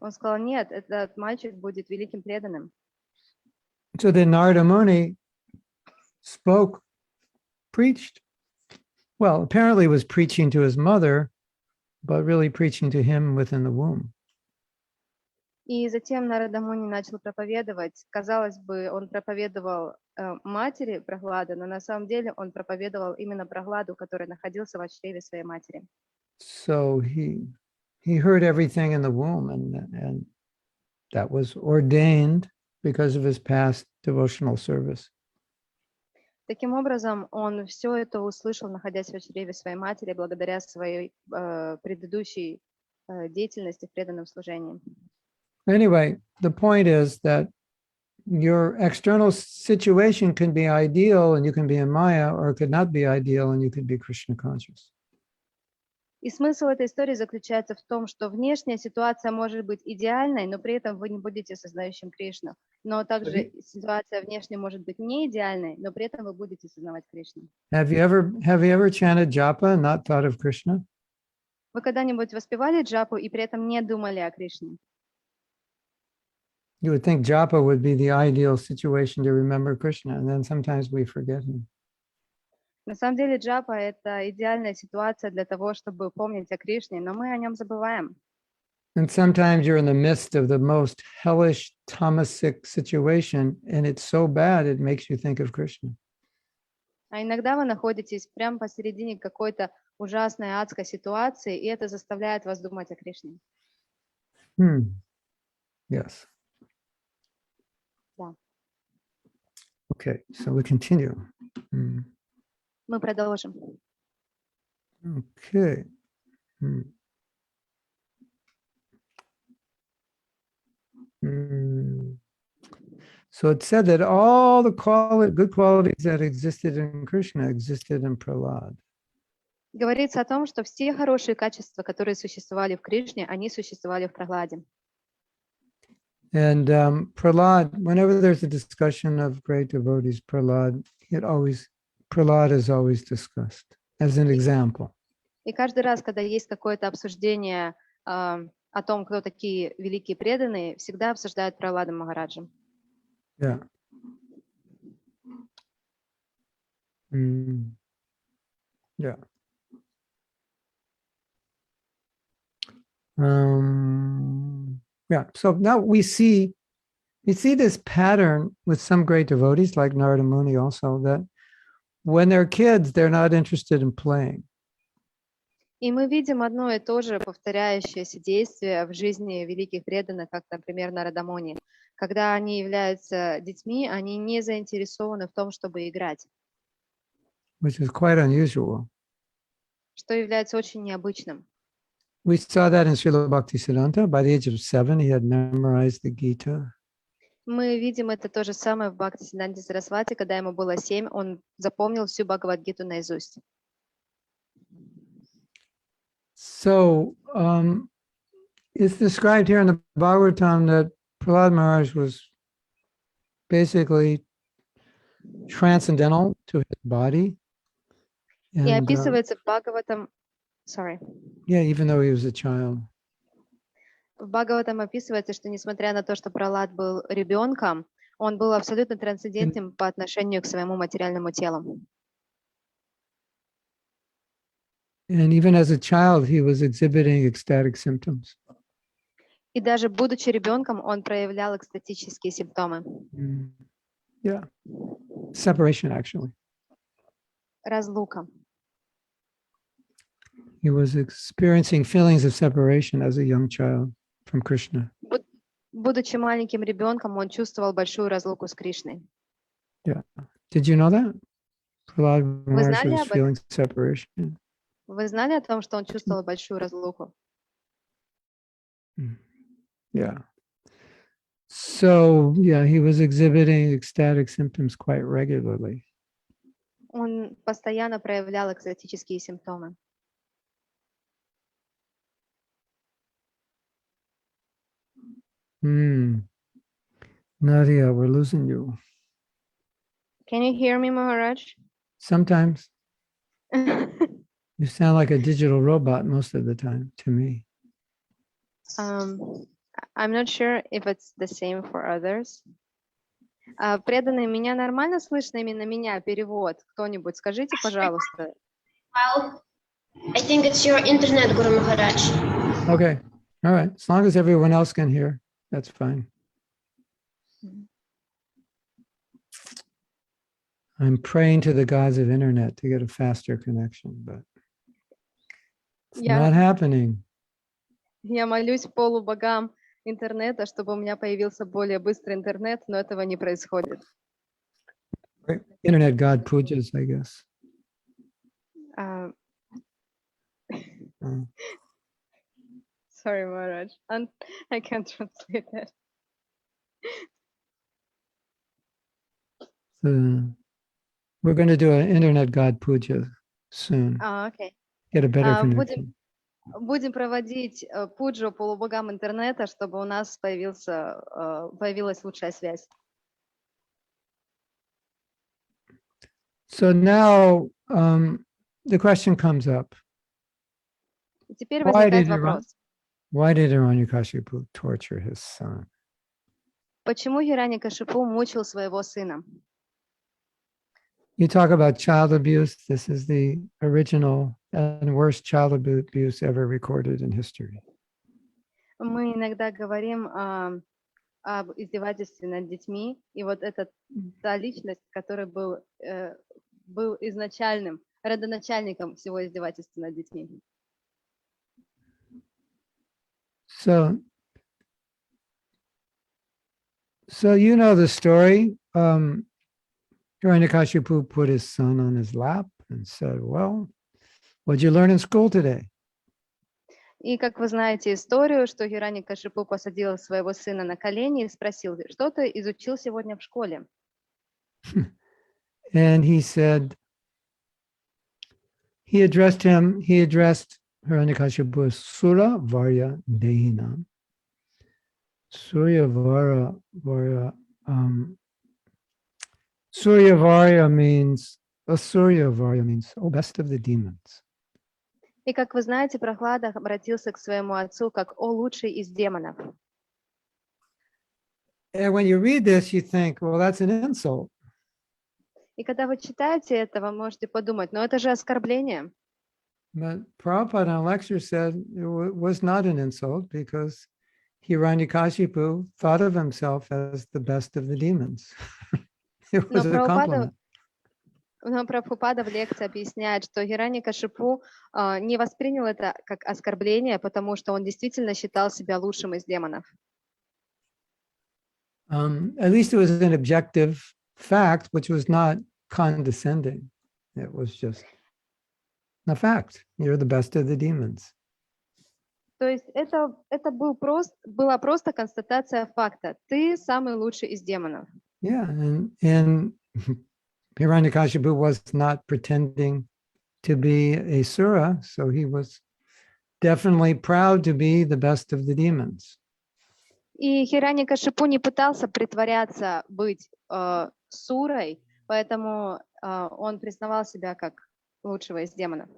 Он сказал, нет, этот мальчик будет великим преданным. So then Narada Muni spoke, preached. Well, apparently was preaching to his mother, but really preaching to him within the womb. И затем Нарада Муни начал проповедовать. Казалось бы, он проповедовал матери Прохлады, но на самом деле он проповедовал именно Прохладу, который находился в чреве своей матери. So he heard everything in the womb, and that was ordained because of his past devotional service. Таким образом, он все это услышал, находясь в чреве своей матери, благодаря своей предыдущей деятельности в преданном служении. Anyway, the point is that your external situation can be ideal and you can be in Maya, or it could not be ideal and you could be Krishna conscious. И смысл этой истории заключается в том, что внешняя ситуация может быть идеальной, но при этом вы не будете сознающим Кришну. Но также ситуация внешняя может быть не идеальной, но при этом вы будете сознавать Кришну. Have you ever chanted japa and not thought of Krishna? Вы когда-нибудь воспевали джапу и при этом не думали о Кришне? You would think japa would be the ideal situation to remember Krishna, and then sometimes we forget him. На самом деле джапа – это идеальная ситуация для того, чтобы помнить о Кришне, но мы о нем забываем. And sometimes you're in the midst of the most hellish, tamasic situation, and it's so bad it makes you think of Krishna. А иногда вы находитесь прямо посередине какой-то ужасной адской ситуации, и это заставляет вас думать о Кришне. Yes. Да. Okay, so we continue. Мы продолжим. Okay. So it said that all the good qualities that existed in Krishna existed in Prahlad. Говорится о том, что все хорошие качества, которые существовали в Кришне, они существовали в Прохладе. And Prahlad, whenever there's a discussion of great devotees, Prahlad is always discussed as an example. И каждый раз, когда есть какое-то обсуждение о том, кто такие великие преданные, всегда обсуждают Прохлада Махараджа. Yeah. Yeah. Yeah. So now we see this pattern with some great devotees like Narada Muni also, that when they're kids, they're not interested in playing. И мы видим одно и то же повторяющееся действие в жизни великих преданных, как, например, Нарадамуни. Когда они являются детьми, они не заинтересованы в том, чтобы играть, Which is quite unusual. что является очень необычным. We saw that in Srila Bhaktisiddhanta. By the age of 7, he had memorized the Gita. Мы видим это то же самое в Бхактисиданте Сарасвати, когда ему было 7, он запомнил всю Бхагавад-гиту наизусть. So it's described here in the Bhagavatam that Prahlad Maharaj was basically transcendental to his body. И And, описывается в Бхагаватам, yeah, even though he was a child. в Бхагаватам описывается, что несмотря на то, что Пралад был ребенком, он был абсолютно трансцендентным по отношению к своему материальному телу. And even as a child, he was exhibiting ecstatic symptoms. И даже будучи ребенком, он проявлял экстатические симптомы. Yeah. Separation, actually. Разлука. He was experiencing feelings of separation as a young child from Krishna. Будучи маленьким ребенком, он чувствовал большую разлуку с Кришной. Yeah. Did you know that? Prahlad Вы Maharaj знали was об этом? feeling separation. Вы знали о том, что он чувствовал большую разлуку? Yeah. So, yeah, he was exhibiting ecstatic symptoms quite regularly. Он постоянно проявлял экстатические симптомы. Nadia, we're losing you. Can you hear me, Maharaj? Sometimes you sound like a digital robot most of the time to me. I'm not sure if it's the same for others. Преданные, меня нормально слышно именно меня? Перевод. Кто-нибудь, скажите, пожалуйста. Well, I think it's your internet, Guru Maharaj. Okay. All right. As long as everyone else can hear, that's fine. I'm praying to the gods of internet to get a faster connection, but it's not happening. Я молюсь полубогам интернета, чтобы у меня появился более быстрый интернет, но этого не происходит. Internet god pujas, I guess. Sorry, Maharaj. I can't translate that. We're going to do an internet god puja soon. Okay. Get a better connection. Будем проводить пуджу полубогам интернета, чтобы у нас появилась лучшая связь. So now the question comes up. Теперь возникает вопрос. Why did Hiranyakashipu torture his son? Почему Хираньякашипу мучил своего сына? You talk about child abuse. This is the original and worst child abuse ever recorded in history. Мы иногда говорим об издевательстве над детьми, и вот это та личность, которая был изначальным, родоначальником всего издевательства над детьми. So you know the story. Hiranyakashipu put his son on his lap and said, well, what'd you learn in school today? И как вы знаете историю, что Хираньякашипу посадил своего сына на колени и спросил, что ты изучил сегодня в школе? And he said, he addressed Hiranyakashipu as Sura Varya Dehinam. Surya Varya means, oh, best of the demons. И как вы знаете, Прохлада обратился к своему отцу как «О лучший из демонов». And when you read this, you think, well, that's an insult. И когда вы читаете это, вы можете подумать, но это же оскорбление. But Prabhupada in a lecture said it was not an insult because Hiranyakashipu thought of himself as the best of the demons. It Но was a compliment. Прабхупада в лекции объясняет, что Хираньякашипу не воспринял это как оскорбление, потому что он действительно считал себя лучшим из демонов. At least it was an objective fact, which was not condescending. It was just a fact. You're the best of the demons. То есть это была просто констатация факта. Ты самый лучший из демонов. Yeah, and Hiranyakashipu was not pretending to be a sura, so he was definitely proud to be the best of the demons. И Хираньякашипу не пытался притворяться быть сурой, поэтому он признавал себя как лучшего из демонов.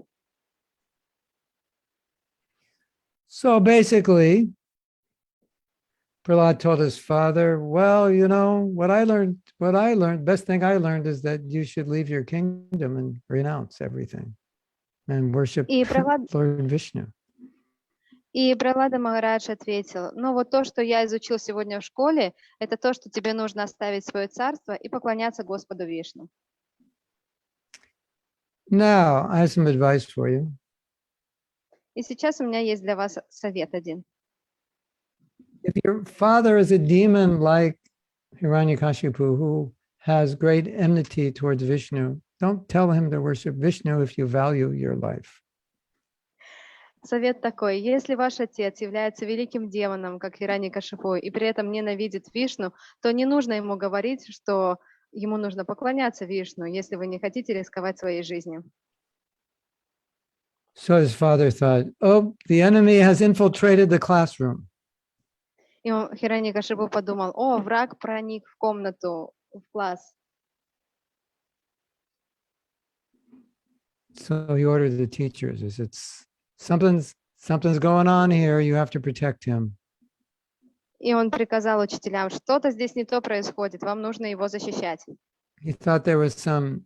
So basically, Prahlad told his father, well, you know, what I learned, best thing I learned is that you should leave your kingdom and renounce everything and worship Lord Vishnu. И Пралада Махарадж ответил, ну вот то, что я изучил сегодня в школе, это то, что тебе нужно оставить свое царство и поклоняться Господу Вишну. Now, I have some advice for you. И сейчас у меня есть для вас совет один. If your father is a demon like Hiranyakashipu, who has great enmity towards Vishnu, don't tell him to worship Vishnu if you value your life. Совет такой, если ваш отец является великим демоном, как Хираньякашипу, и при этом ненавидит Вишну, то не нужно ему говорить, что ему нужно поклоняться Вишну, если вы не хотите рисковать своей жизнью. So his father thought, oh, the enemy has infiltrated the classroom. И Хираньякашипу подумал, о, враг проник в комнату, в класс. So he ordered the teachers, he said, something's going on here, you have to protect him. И он приказал учителям, что-то здесь не то происходит, вам нужно его защищать. He thought there was some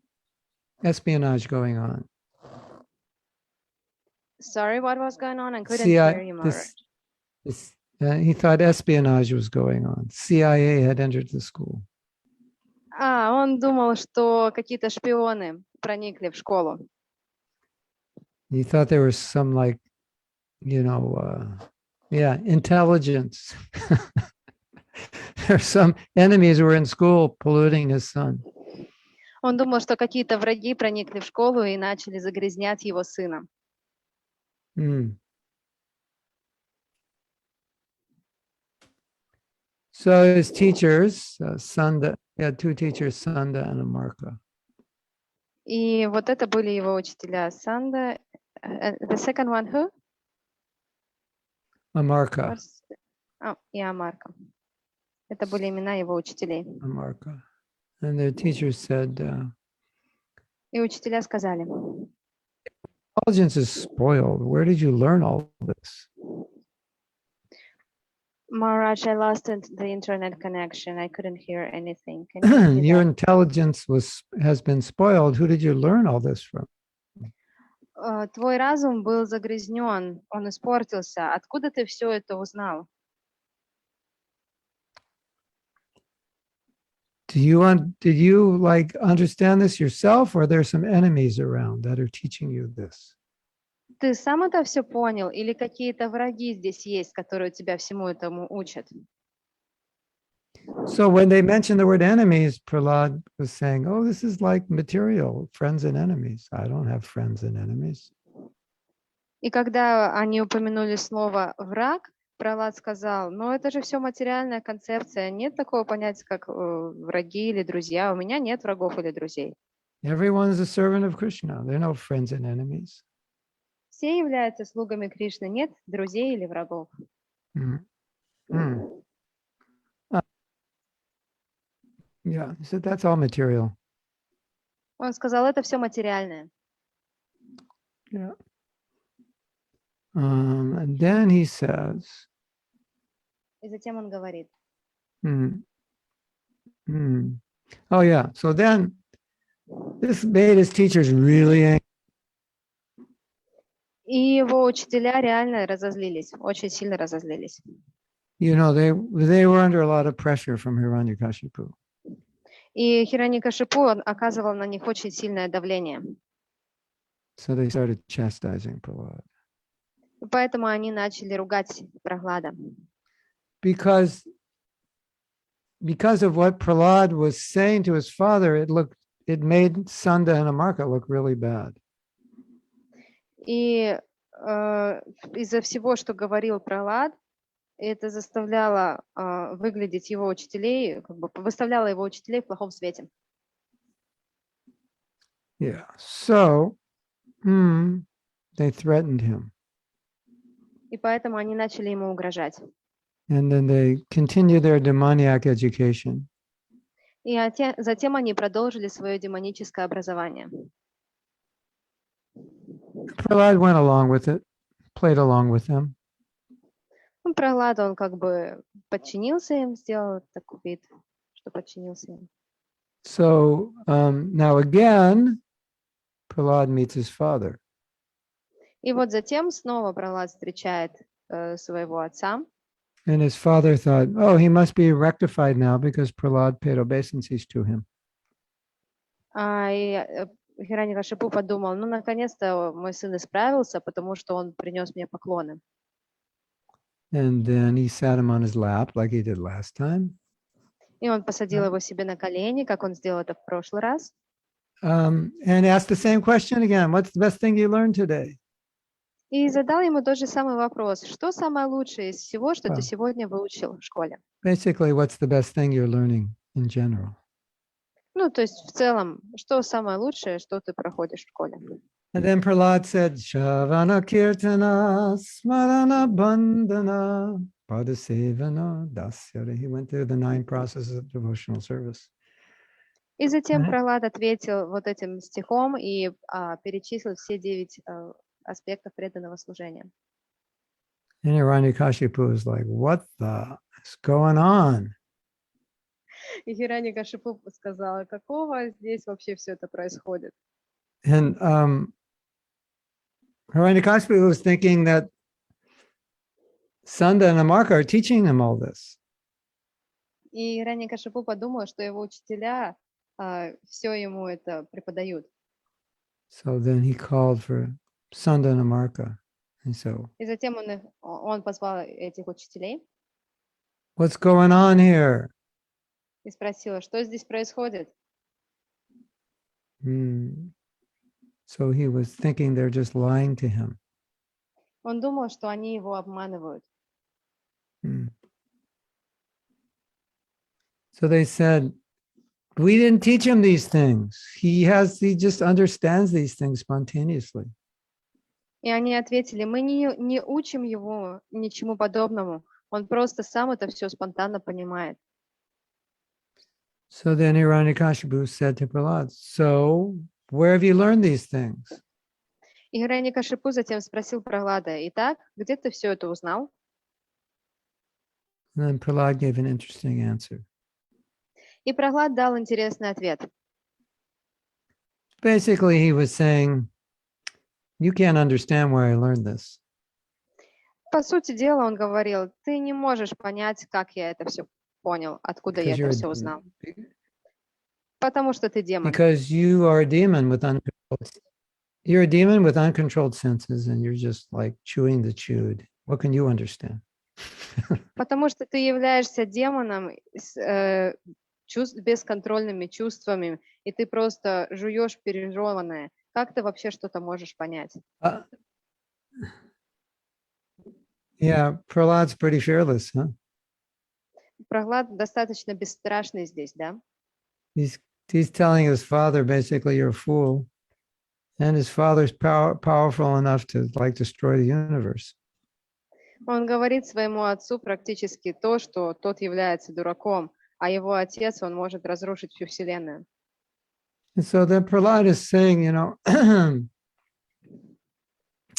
espionage going on. Sorry, what was going on? I couldn't hear you, Maharaj. He thought espionage was going on. CIA had entered the school. Он думал, что какие-то шпионы проникли в школу. He thought there was some intelligence. There's some enemies who were in school polluting his son. Он думал, что какие-то враги проникли в школу и начали загрязнять его сына. So his teachers, Sanda, he had two teachers, Sanda and Amarka. И вот это были его учителя. Санда. The second one who? Amarka. И Амарка. Это были имена его учителей. Amarka. And their teachers said, и учителя сказали, intelligence is spoiled. Where did you learn all this? Maharaj, I lost the internet connection. I couldn't hear anything. Your intelligence has been spoiled. Who did you learn all this from? Твой разум был загрязнен, он испортился. Откуда ты все это узнал? Did you understand this yourself, or are there some enemies around that are teaching you this? Ты сам это все понял, или какие-то враги здесь есть, которые тебя всему этому учат? So when they mentioned the word enemies, Prahlad was saying, oh, this is like material, friends and enemies. I don't have friends and enemies. И когда они упомянули слово «враг», Пралад сказал, ну это же все материальная концепция, нет такого понятия, как враги или друзья. У меня нет врагов или друзей. Everyone is a servant of Krishna. There are no friends and enemies. Все являются слугами Кришны, нет друзей или врагов. Yeah, he said that's all material. Он сказал, это все материальное. Yeah. And then he says. И затем он говорит. Oh yeah. So then, this made his teachers really angry. И его учителя реально разозлились, очень сильно разозлились. You know, they were under a lot of pressure from Hiranyakashipu. И Хираньякашипу, он оказывал на них очень сильное давление. So they started chastising Prahlad. И поэтому они начали ругать Прохлада. Because of what Prahlad was saying to his father, it made Sanda and Amarka look really bad. И из-за всего, что говорил Прохлад, это заставляло выглядеть его учителей, как бы выставляло его учителей в плохом свете. Yeah. So they threatened him. И поэтому они начали ему угрожать. And then they continued their demoniac education. И затем они продолжили свое демоническое образование. Prahlad went along with it, played along with them. Ну, Прохлад, он как бы подчинился им, сделал такой вид, что подчинился им. So now again, Prahlad meets his father. И вот затем снова Прохлад встречает своего отца. And his father thought, oh, he must be rectified now because Prahlad paid obeisances to him. И Хираньякашипу подумал, ну, наконец-то мой сын исправился, потому что он принес мне поклоны. And then he sat him on his lap like he did last time. И он посадил его себе на колени, как он сделал это в прошлый раз. And asked the same question again. What's the best thing you learned today? И задал ему тот же самый вопрос. Что самое лучшее из всего, что ты Wow. сегодня выучил в школе? Basically, what's the best thing you're learning in general? Ну, то есть в целом, что самое лучшее, что ты проходишь в школе? And then Prahlad said, Shavana Kirtana Smarana Bandhana Padasevana Dasyara. He went through the 9 processes of devotional service. И затем Мгм. Прохлад ответил вот этим стихом и перечислил все 9 аспектов преданного служения. And Hiranyakashipu was like, what the is going on? И Хираньякашипу сказала, какого здесь вообще все это происходит? And Hiranyakashipu was thinking that Sanda and Amarka are teaching him all this. И Хираньякашипу подумал, что его учителя все ему это преподают. So then he called for Sanda and Amarka. And so, И затем он позвал этих учителей what's going on here? и спросил, что здесь происходит? So he was thinking they're just lying to him. Он думал, что они его обманывают. So they said, we didn't teach him these things. He just understands these things spontaneously. И они ответили, мы не учим его ничему подобному. Он просто сам это все спонтанно понимает. So then Hiranyakashipu said to Prahlad, so where have you learned these things? И Хираньякашипу затем спросил Прохлада, итак, где ты все это узнал? And then Prahlad gave an interesting answer. И Прохлад дал интересный ответ. Basically, he was saying, you can't understand where I learned this. По сути дела, он говорил, ты не можешь понять, как я это все понял, откуда я Because это you're все узнал. Потому что ты демон. because you are a demon with you're a demon with uncontrolled senses, and you're just like chewing the chewed. What can you understand? Потому что ты являешься демоном с бесконтрольными чувствами, и ты просто жуешь пережеванное. Как ты вообще что-то можешь понять? Yeah, Prahlad's pretty fearless, huh? Прохлад достаточно бесстрашный здесь, да? He's telling his father, basically, you're a fool. And his father's powerful enough to like destroy the universe. Он говорит своему отцу практически то, что тот является дураком, а его отец, он может разрушить всю Вселенную. And so then Prahlad is saying,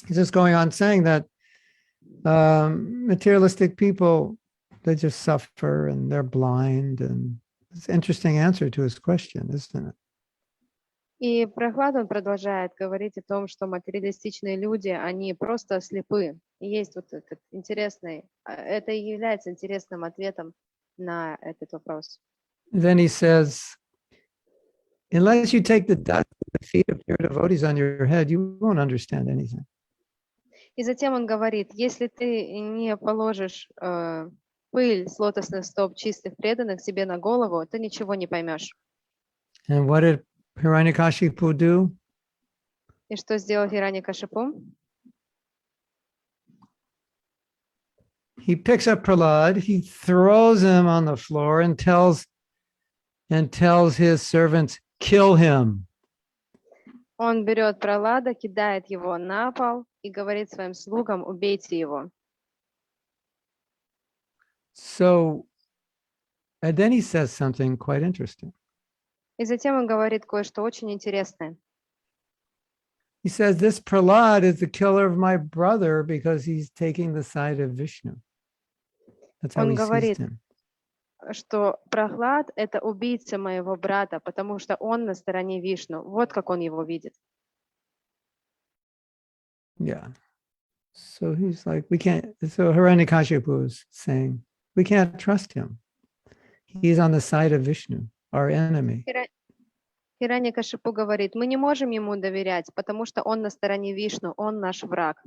he's just going on saying that materialistic people, they just suffer and they're blind. And it's an interesting answer to his question, isn't it? И Прохлад, он продолжает говорить о том, что материалистичные люди, они просто слепы. И есть вот этот интересный, это и является интересным ответом на этот вопрос. Then he says, unless you take the dust of the feet of your devotees on your head, you won't understand anything. И затем он говорит, если ты не положишь пыль с лотосных стоп чистых преданных себе на голову, ты ничего не поймешь. And what did Hiranyakashipu do? И что сделал Хираньякашипу? He picks up Prahlad, he throws him on the floor and tells his servants, kill him. Он берет Пролада, кидает его на пол и говорит своим слугам, убейте его. So, and then he says something quite interesting. И затем он говорит кое-что очень интересное. He says, this Prahlad is the killer of my brother because he's taking the side of Vishnu. That's how Он he sees говорит, him. что Прохлад — это убийца моего брата, потому что он на стороне Вишну. Вот как он его видит. Yeah. So he's like, we can't, so Hiranyakashipu is saying, we can't trust him. He's on the side of Vishnu, our enemy. Хираньякашипу говорит, мы не можем ему доверять, потому что он на стороне Вишну, он наш враг.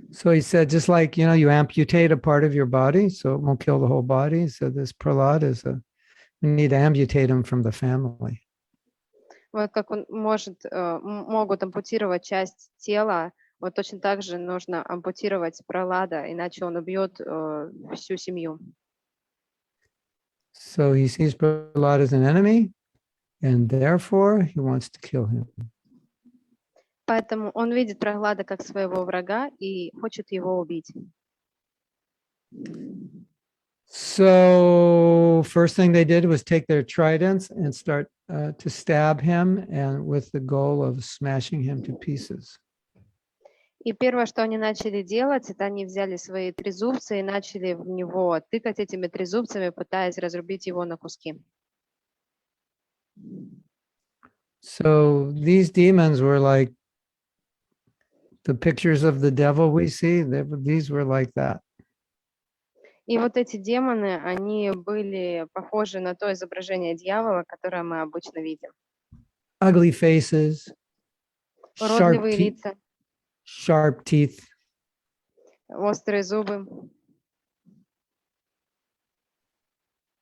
So he said, just like, you amputate a part of your body, so it won't kill the whole body. So this Prahlad we need to amputate him from the family. Вот как он могут ампутировать часть тела, вот точно так же нужно ампутировать Пролада, иначе он убьет всю семью. So he sees Prahlad as an enemy, and therefore he wants to kill him. Поэтому он видит Прохлада как своего врага и хочет его убить. So first thing they did was take their tridents and start to stab him, and with the goal of smashing him to pieces. И первое, что они начали делать, это они взяли свои трезубцы и начали в него тыкать этими трезубцами, пытаясь разрубить его на куски. So these demons were like the pictures of the devil we see. These were like that. И вот эти демоны, они были похожи на то изображение дьявола, которое мы обычно видим. Ugly faces, Уродливые лица, sharp teeth. острые зубы.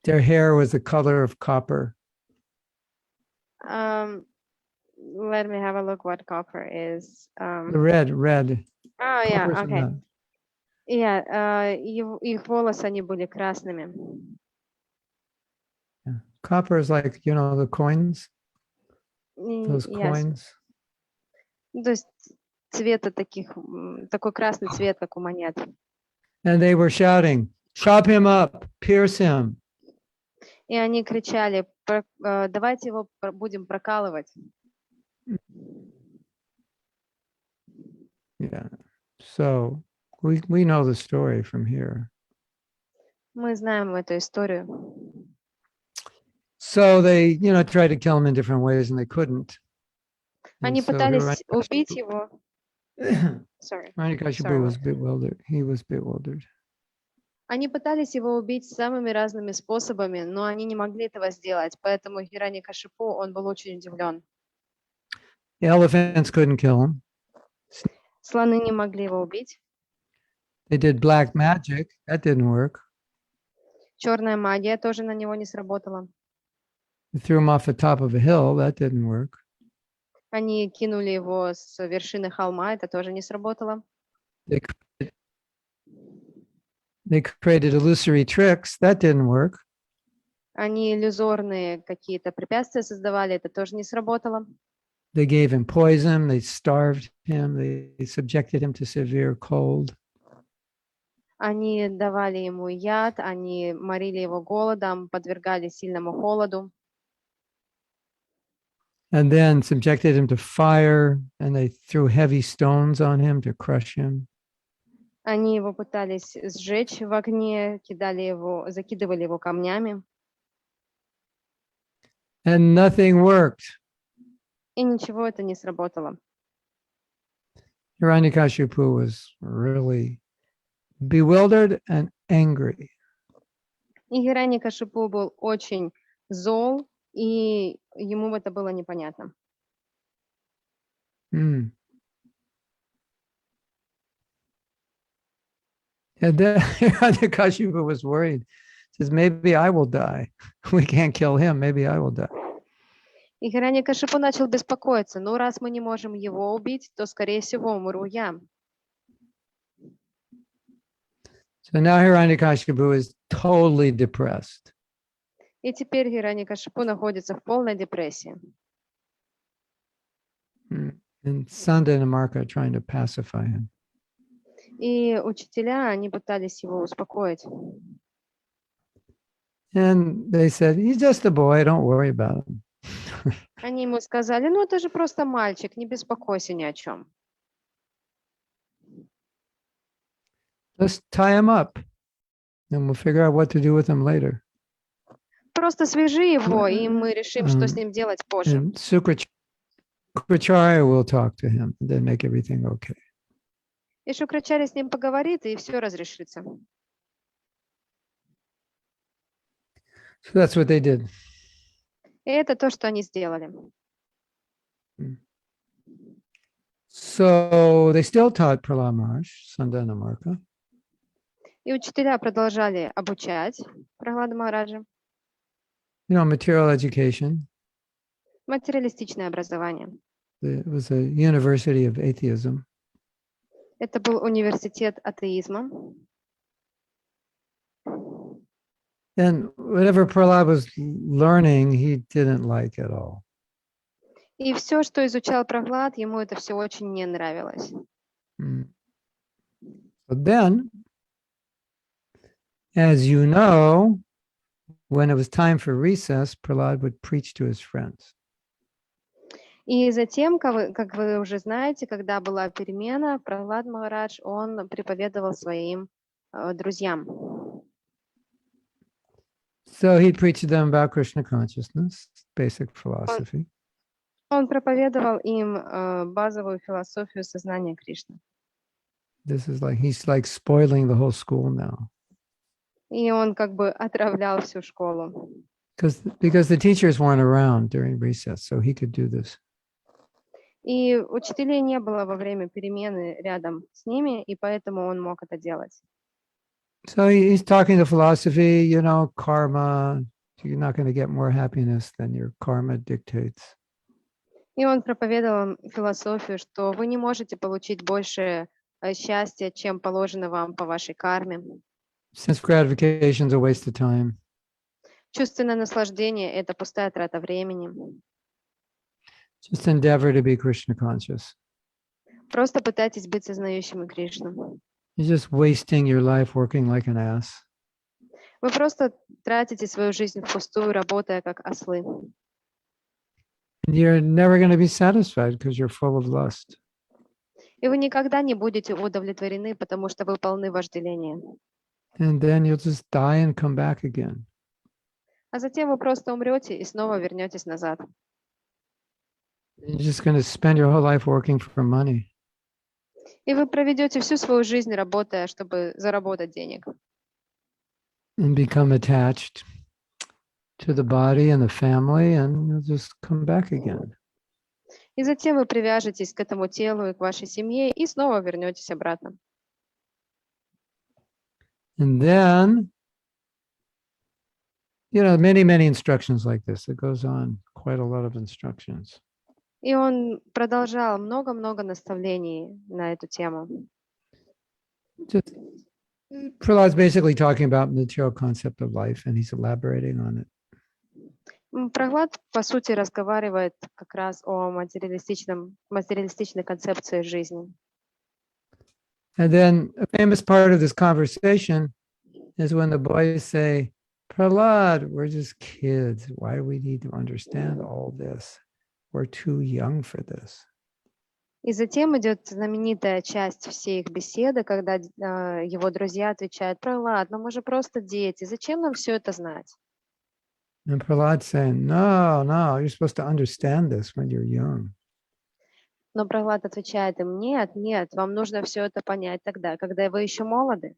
Their hair was the color of copper. Let me have a look what copper is. Red. Oh, yeah, Copper's okay. red. Yeah, их волосы, они были красными. Yeah. Copper is like, the coins, those Yes. coins. То есть цвета такой красный цвет, как у монет. And they were shouting, chop him up, pierce him. И они кричали, давайте его будем прокалывать. Yeah. So we know the story from here. Мы знаем эту историю. So they, tried to kill him in different ways and they couldn't. And Они so пытались убить его. Sorry. Hiranyakashipu was bewildered. He was bewildered. Они пытались его убить самыми разными способами, но они не могли этого сделать, поэтому Хираньякашипу, он был очень удивлен. The elephants couldn't kill him. Слоны не могли его убить. They did black magic. That didn't work. Черная магия тоже на него не сработала. They threw him off the top of a hill. That didn't work. Они кинули его с вершины холма, это тоже не сработало. They created illusory tricks. That didn't work. Они иллюзорные какие-то препятствия создавали, это тоже не сработало. They gave him poison. They starved him. They subjected him to severe cold. Они давали ему яд, они морили его голодом, подвергали сильному холоду. And then subjected him to fire, and they threw heavy stones on him to crush him. Они его пытались сжечь в огне, закидывали его камнями. And nothing worked. И ничего это не сработало. Hiranyakashipu was really bewildered and angry. И Гираньякашипу был очень зол, и ему это было непонятно. Hmm. And then Hiranyakashipu was worried. Says, maybe I will die. We can't kill him. Maybe I will die. И Гираньякашипу начал беспокоиться. Ну, раз мы не можем его убить, то, скорее всего, умру я. So now Hiranyakashipu is totally depressed. И теперь Гираньякашипу находится в полной депрессии. And Sanda and Marka are trying to pacify him. И учителя, они пытались его успокоить. And they said, he's just a boy. Don't worry about him. Они ему сказали, ну, это же просто мальчик, не беспокойся ни о чем. Just tie him up. And we'll figure out what to do with him later. Просто свяжи его, и мы решим, что с ним делать позже. And Sukracharya will talk to him and then make everything okay. И Шукрачарья с ним поговорит, и все разрешится. So that's what they did. И это то, что они сделали. So they still taught Prahlad Maharaj, Sanda and Marka. И учителя продолжали обучать Прахлада Махараджа. Material education. Материалистичное образование. It was a university of atheism. Это был университет атеизма. And whatever Prahlad was learning, he didn't like at all. И все, что изучал Прахлад, ему это все очень не нравилось. But then, as you know, when it was time for recess, Prahlad would preach to his friends. И затем, как вы уже знаете, когда была перемена, Прахлад Махарадж, он проповедовал своим друзьям. So he'd preach to them about Krishna consciousness, basic philosophy. Он проповедовал им базовую философию сознания Кришны. This is like, he's like spoiling the whole school now. И он как бы отравлял всю школу. Because the teachers weren't around during recess, so he could do this. И учителей не было во время перемены рядом с ними, и поэтому он мог это делать. So he's talking to philosophy, karma. You're not going to get more happiness than your karma dictates. И он проповедовал философию, что вы не можете получить больше счастья, чем положено вам по вашей карме. Sense gratification is a waste of time. Чувственное наслаждение — это пустая трата времени. Just endeavor to be Krishna conscious. Просто пытайтесь быть сознающими Кришну. You're just wasting your life working like an ass. Вы просто тратите свою жизнь впустую, работая как ослы. And you're never going to be satisfied because you're full of lust. И вы никогда не будете удовлетворены, потому что вы полны вожделения. And then you'll just die and come back again. А затем вы просто умрете и снова вернетесь назад. You're just going to spend your whole life working for money. И вы проведете всю свою жизнь, работая, чтобы заработать денег. And become attached to the body and the family, and you'll just come back again. И затем вы привяжетесь к этому телу и к вашей семье, и снова вернетесь обратно. And then, many instructions like this. It goes on quite a lot of instructions. И он продолжал много-много наставлений на эту тему. Just Prahlad's basically talking about the material concept of life, and he's elaborating on it. Прахлад, по сути, разговаривает как раз о материалистичной концепции жизни. And then a famous part of this conversation is when the boys say, Prahlad, we're just kids. Why do we need to understand all this? We're too young for this. И затем идет знаменитая часть всей их беседы, когда его друзья отвечают: Прахлад, но мы же просто дети, зачем нам все это знать? And Prahlad saying, no, you're supposed to understand this when you're young. Но Прохлад отвечает им, нет, вам нужно все это понять тогда, когда вы еще молоды.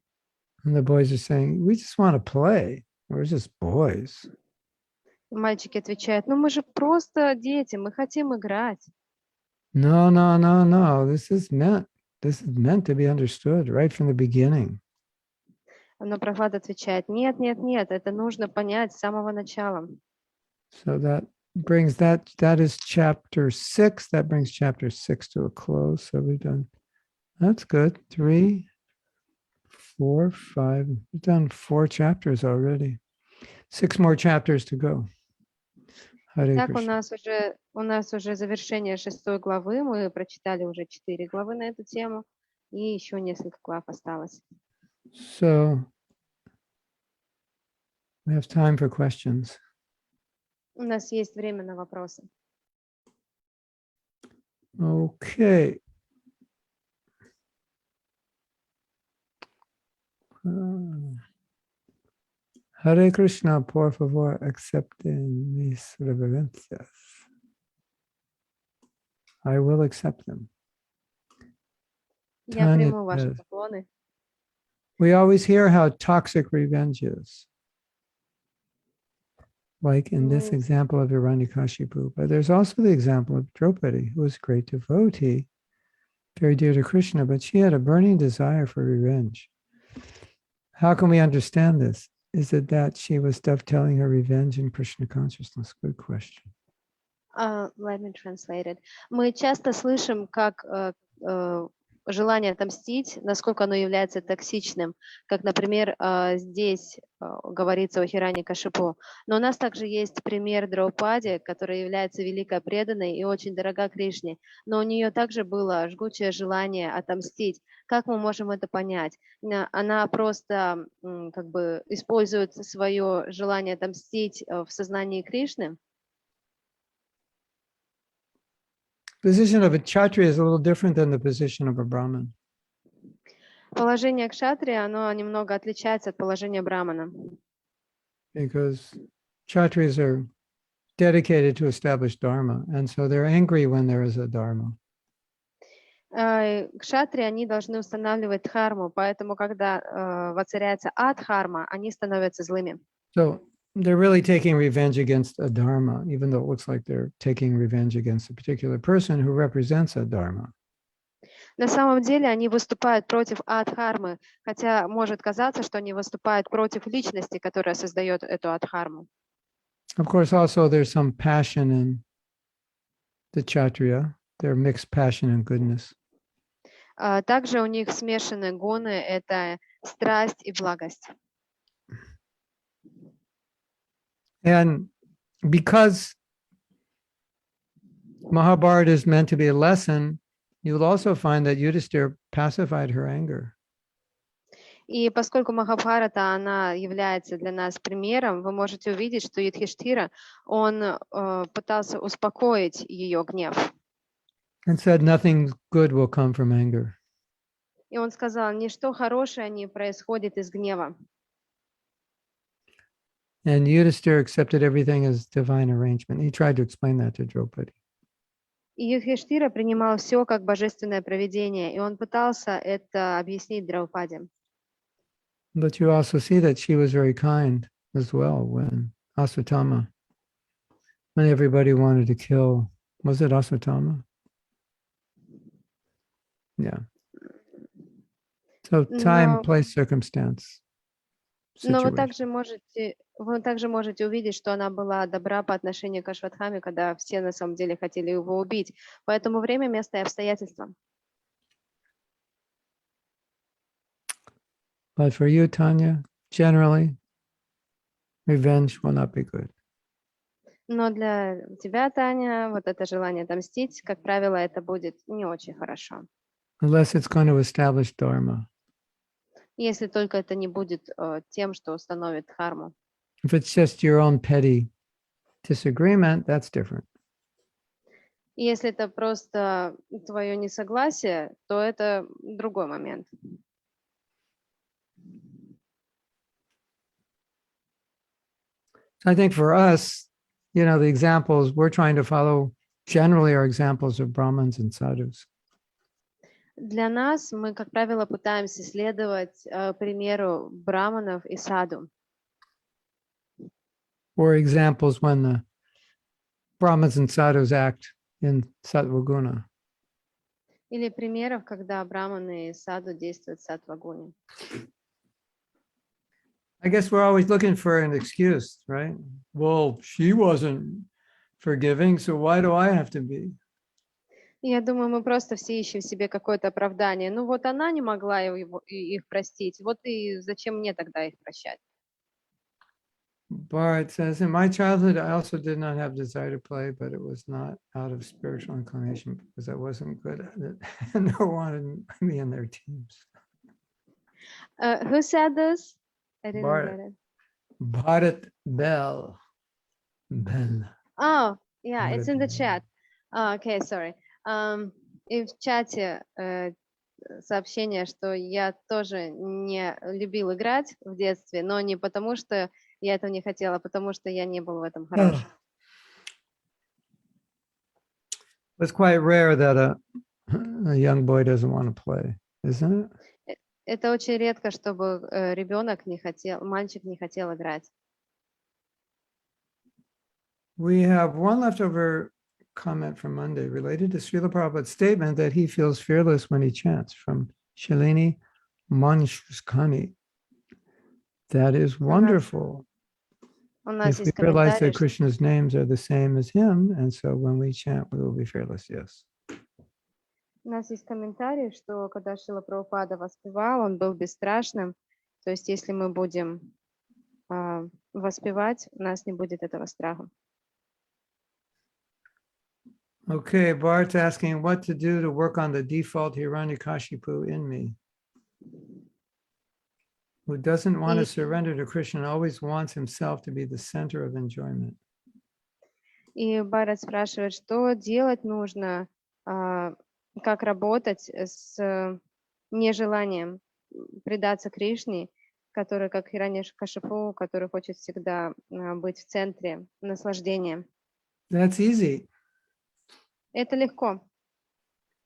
And the boys are saying, we just want to play. We're just boys. И мальчики отвечают, мы же просто дети, мы хотим играть. No. This is meant to be understood right from the beginning. Но Прохлад отвечает, нет, это нужно понять с самого начала. So that brings that is chapter 6. That brings chapter 6 to a close. So we've done, that's good. 3, 4, 5. We've done 4 chapters already. 6 more chapters to go. Hare Так, Krishna. у нас уже завершение 6 главы, мы прочитали уже 4 главы на эту тему, и еще несколько глав осталось. So we have time for questions. У нас есть время на вопросы. Okay. Hare Krishna, por favor, acepten mis reverencias. I will accept them. Я Tanya приму ваши says, поклоны. we always hear how toxic revenge is. Like in this Mm. example of Hiranyakashipu. But there's also the example of Draupadi, who was a great devotee, very dear to Krishna, but she had a burning desire for revenge. How can we understand this? Is it that she was dovetailing her revenge in Krishna consciousness? Good question. Let me translate it. Мы часто слышим, как желание отомстить, насколько оно является токсичным, как, например, здесь говорится о Хираньякашипу. Но у нас также есть пример Драупади, которая является великой преданной и очень дорога Кришне, но у нее также было жгучее желание отомстить. Как мы можем это понять? Она просто как бы использует свое желание отомстить в сознании Кришны. Position of a Kshatriya is a little different than the position of a Brahmin. Положение кшатрия, оно немного отличается от положения брамана. Because Kshatriyas are dedicated to establish Dharma, and so they're angry when there is a Dharma. Кшатрии, они должны устанавливать дхарму, поэтому, когда воцаряется адхарма, они становятся злыми. So they're really taking revenge against a Dharma, even though it looks like they're taking revenge against a particular person who represents a Dharma. На самом деле они выступают против адхармы, хотя может казаться, что они выступают против личности, которая создает эту адхарму. Of course, also there's some passion in the Kshatriya. They're mixed passion and goodness. Также у них смешаны гуны, это страсть и благость. And because Mahabharata is meant to be a lesson, you'll also find that Yudhisthira pacified her anger. И поскольку Махабхарата, она является для нас примером, вы можете увидеть, что Юдхиштхира, он пытался успокоить ее гнев. And said nothing good will come from anger. И он сказал, ничто хорошее не происходит из гнева. And Yudhisthira accepted everything as divine arrangement. He tried to explain that to Draupadi. И Юдхиштхира принимал все как божественное провидение, и он пытался это объяснить Драупаде. But you also see that she was very kind as well when Aswatthama, when everybody wanted to kill, was it Aswatthama? Yeah. So time, Но- place, circumstance. Но Situation. вы также можете увидеть, что она была добра по отношению к Ашватхаме, когда все на самом деле хотели его убить. Поэтому время, место и обстоятельства. But for you, Tanya, generally, revenge will not be good. Но для тебя, Таня, вот это желание отомстить, как правило, это будет не очень хорошо. Unless it's going to establish Dharma. Если только это не будет тем, что установит дхарму. If it's just your own petty disagreement, that's different. И если это просто твое несогласие, то это другой момент. So I think for us, the examples we're trying to follow generally are examples of Brahmins and sadhus. Для нас мы, как правило, пытаемся следовать примеру браманов и саду. Or examples when the Brahmins and sadhus act in sattva guna. Или примеров, когда браманы и саду действуют в саттва-гуне. I guess we're always looking for an excuse, right? Well, she wasn't forgiving, so why do I have to be? Я думаю, мы просто все ищем себе какое-то оправдание. Ну вот она не могла их простить, вот и зачем мне тогда их прощать? Bharat says, in my childhood, I also did not have desire to play, but it was not out of spiritual inclination because I wasn't good at it. And no one wanted me in their teams. Who said this? I didn't Bharat. get it. Bharat Bell. Bell. Oh, yeah, it's in the Bharat chat. Okay, sorry. И в чате сообщение, что я тоже не любил играть в детстве, но не потому, что я этого не хотела, а потому что я не был в этом хорош. It's quite rare that a young boy doesn't want to play, isn't it? Это очень редко, чтобы ребенок не хотел, мальчик не хотел играть. We have one leftover comment from Monday related to Srila Prabhupada's statement that he feels fearless when he chants from Shalini Manjuskani. That is wonderful. У нас If we есть realize комментарий, that Krishna's names are the same as him, and so when we chant, we will be fearless, yes. у нас есть комментарий, что когда Шрила Прабхупада воспевал, он был бесстрашным. То есть если мы будем воспевать, у нас не будет этого страха. Okay, Bart's asking what to do to work on the default Hiranyakashipu in me, who doesn't want to surrender to Krishna and always wants himself to be the center of enjoyment. И Бхарат спрашивает, что делать нужно, как работать с нежеланием предаться Кришне, который как Хираньякашипу, который хочет всегда быть в центре наслаждения. That's easy. Это легко.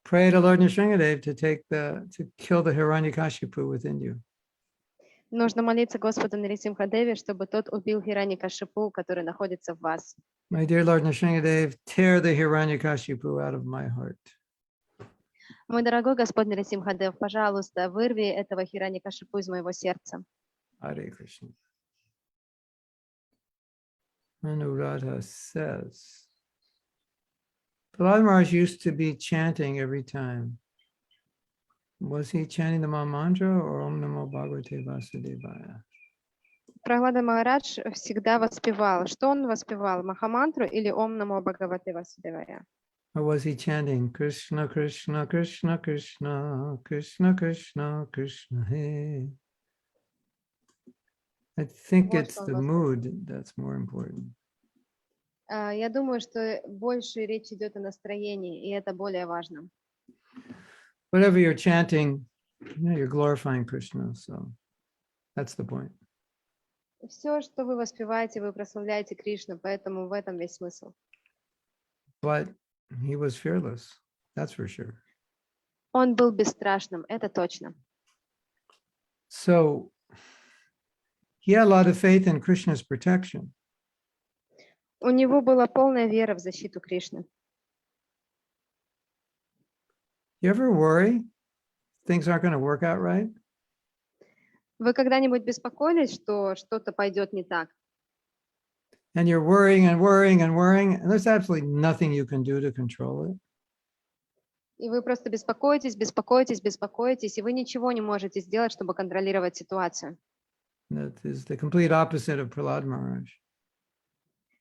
Pray to Lord Nrsingadev to kill the Hiranyakashipu within you. Нужно молиться Господу Нарисимхадеве, чтобы тот убил Хираньякашипу, который находится в вас. My dear Lord Nrsingadev, tear the Hiranyakashipu out of my heart. Мой дорогой Господь Нарисимхадев, пожалуйста, вырви этого Хираньякашипу из моего сердца. Hare Krishna. Anuradha says, Prahlad Maharaj used to be chanting every time. Was he chanting the Maha Mantra or Om Namo Bhagavate Vasudevaya? Прахлада Махарадж всегда воспевал. Что он воспевал? Махамантру или Ом Намо Бхагавате Васудевая? Or was he chanting Krishna, Krishna, Krishna, Krishna, Krishna, Krishna, Krishna, Hey? I think Вот it's что он the воспевал. mood that's more important. Я думаю, что больше речь идет о настроении, и это более важно. Whatever you're chanting, you're glorifying Krishna, so that's the point. Все, что вы воспеваете, вы прославляете Кришну, поэтому в этом весь смысл. But he was fearless, that's for sure. Он был бесстрашным, это точно. So he had a lot of faith in Krishna's protection. У него была полная вера в защиту Кришны. You ever worry things aren't going to work out right? Вы когда-нибудь беспокоились, что что-то пойдет не так? And you're worrying and worrying and worrying, and there's absolutely nothing you can do to control it. И вы просто беспокоитесь, беспокоитесь, беспокоитесь, и вы ничего не можете сделать, чтобы контролировать ситуацию. That is the complete opposite of Prahlad Maharaj.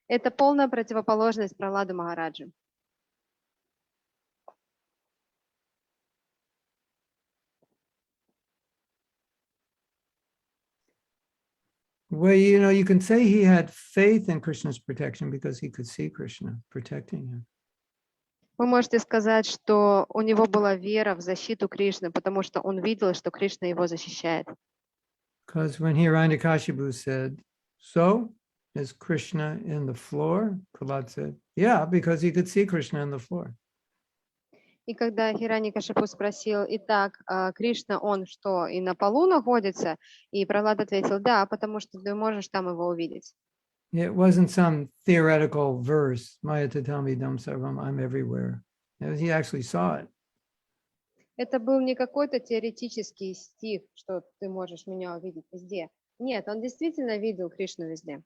Это полная противоположность Прахладу Махараджу. Well, you can say he had faith in Krishna's protection because he could see Krishna protecting him. Вы можете сказать, что у него была вера в защиту Кришны, потому что он видел, что Кришна его защищает. Because when Hiranyakashipu said, so, is Krishna in the floor? Prahlad said, yeah, because he could see Krishna in the floor. И когда Хираньякашипу спросил, итак, Кришна, он что, и на полу находится? И Пралад ответил, да, потому что ты можешь там его увидеть. It wasn't some theoretical verse, Maya Tatami Dam Sarvam, I'm everywhere. He actually saw it. Это был не какой-то теоретический стих, что ты можешь меня увидеть везде. Нет, он действительно видел Кришну везде.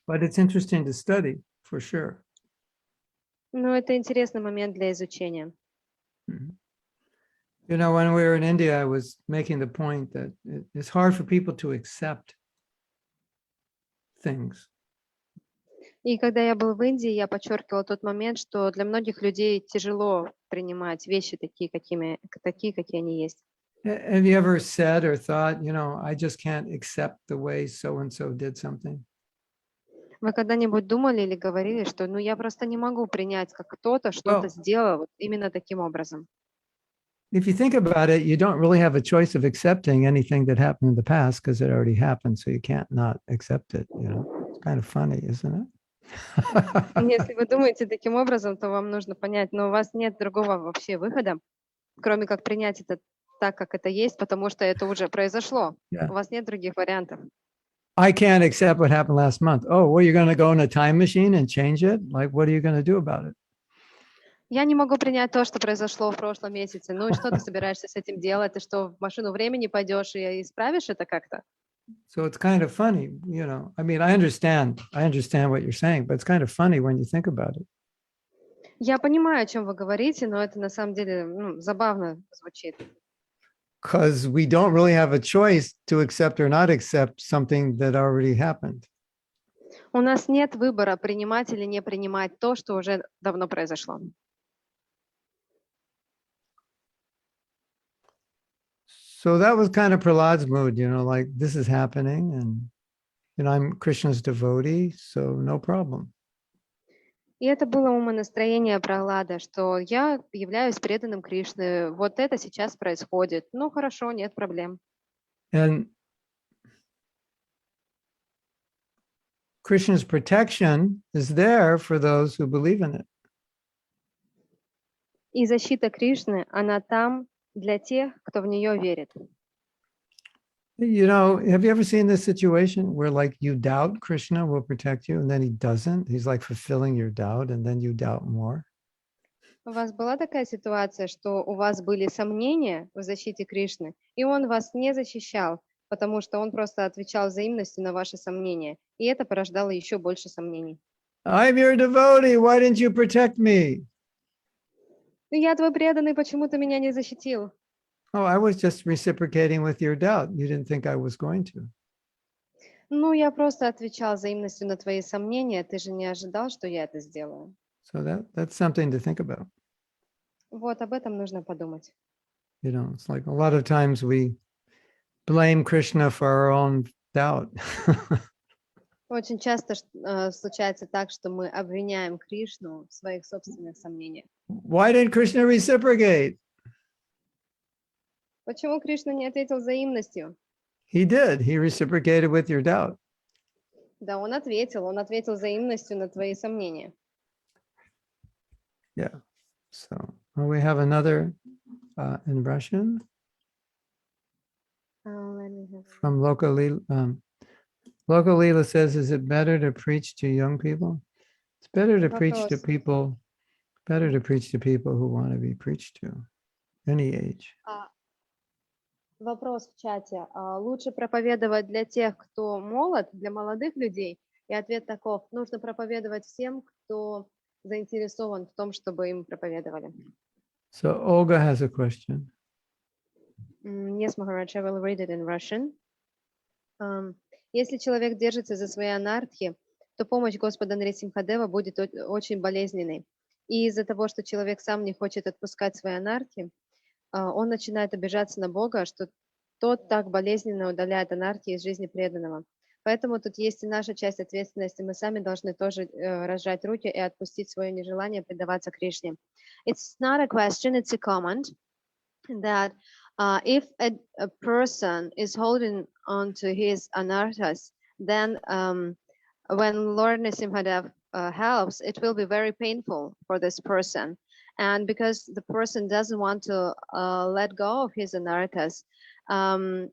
But it's interesting to study, for sure. Но это интересный момент для изучения. You know, when we were in India, I was making the point that it's hard for people to accept things. И когда я был в Индии, я подчеркивала тот момент, что для многих людей тяжело принимать вещи такие, какие они есть. Have you ever said or thought, you know, I just can't accept the way so-and-so did something? Вы когда-нибудь думали или говорили, что ну я просто не могу принять, как кто-то что-то сделал вот именно таким образом? If you think about it, you don't really have a choice of accepting anything that happened in the past because it already happened, so you can't not accept it, you know? It's kind of funny, isn't it? Если вы думаете таким образом, то вам нужно понять, но у вас нет другого вообще выхода, кроме как принять это так, как это есть, потому что это уже произошло. Yeah. У вас нет других вариантов. I can't accept what happened last month. Oh, well, you're going to go in a time machine and change it? Like, what are you going to do about it? Я не могу принять то, что произошло в прошлом месяце. Ну и что ты собираешься с этим делать? Ты что, в машину времени пойдешь и исправишь это как-то? So it's kind of funny, you know. I mean, I understand what you're saying, but it's kind of funny when you think about it. Я понимаю, о чем вы говорите, но это на самом деле забавно звучит. Because we don't really have a choice to accept or not accept something that already happened. У нас нет выбора, принимать или не принимать то, что уже давно произошло. So that was kind of Prahlad's mood, you know, like this is happening and, you know, I'm Krishna's devotee, so no problem. И это было умонастроение Прохлада, что я являюсь преданным Кришны, вот это сейчас происходит. Ну хорошо, нет проблем. And Krishna's protection is there for those who believe in it. И защита Кришны, она там для тех, кто в нее верит. You know, have you ever seen this situation where like you doubt Krishna will protect you and then he doesn't? He's like fulfilling your doubt and then you doubt more. У вас была такая ситуация, что у вас были сомнения в защите Кришны, и он вас не защищал, потому что он просто отвечал взаимностью на ваши сомнения, и это порождало еще больше сомнений. I'm your devotee. Why didn't you protect me? Ну, я твой преданный, почему ты меня не защитил? Oh, I was just reciprocating with your doubt. You didn't think I was going to. Ну, я просто отвечал взаимностью на твои сомнения, ты же не ожидал, что я это сделаю. So that's something to think about. Вот об этом нужно подумать. You know, it's like a lot of times we blame Krishna for our own doubt. Очень часто случается так, что мы обвиняем Кришну в своих собственных сомнениях. Why didn't Krishna reciprocate? Почему Кришна не ответил взаимностью? He did. He reciprocated with your doubt. Да, он ответил взаимностью на твои сомнения. Yeah. So we have another in Russian from Loka Leela. Loka Leela says, is it better to preach to young people? It's better to preach to people, who want to be preached to, any age. Вопрос в чате. Лучше проповедовать для тех, кто молод, для молодых людей? И ответ таков. Нужно проповедовать всем, кто заинтересован в том, чтобы им проповедовали. So Olga has a question. Yes, Maharaj, I will read it in Russian. Если человек держится за свои анархи, то помощь Господа Нрисимхадева будет очень болезненной. И из-за того, что человек сам не хочет отпускать свои анархи, он начинает обижаться на Бога, что тот так болезненно удаляет анархии из жизни преданного. Поэтому тут есть и наша часть ответственности. Мы сами должны тоже разжать руки и отпустить свое нежелание предаваться Кришне. It's not a question, it's a comment that if a person is holding on to his anarthas, then when Lord Nrsimhadev helps, it will be very painful for this person. And because the person doesn't want to let go of his anarthas,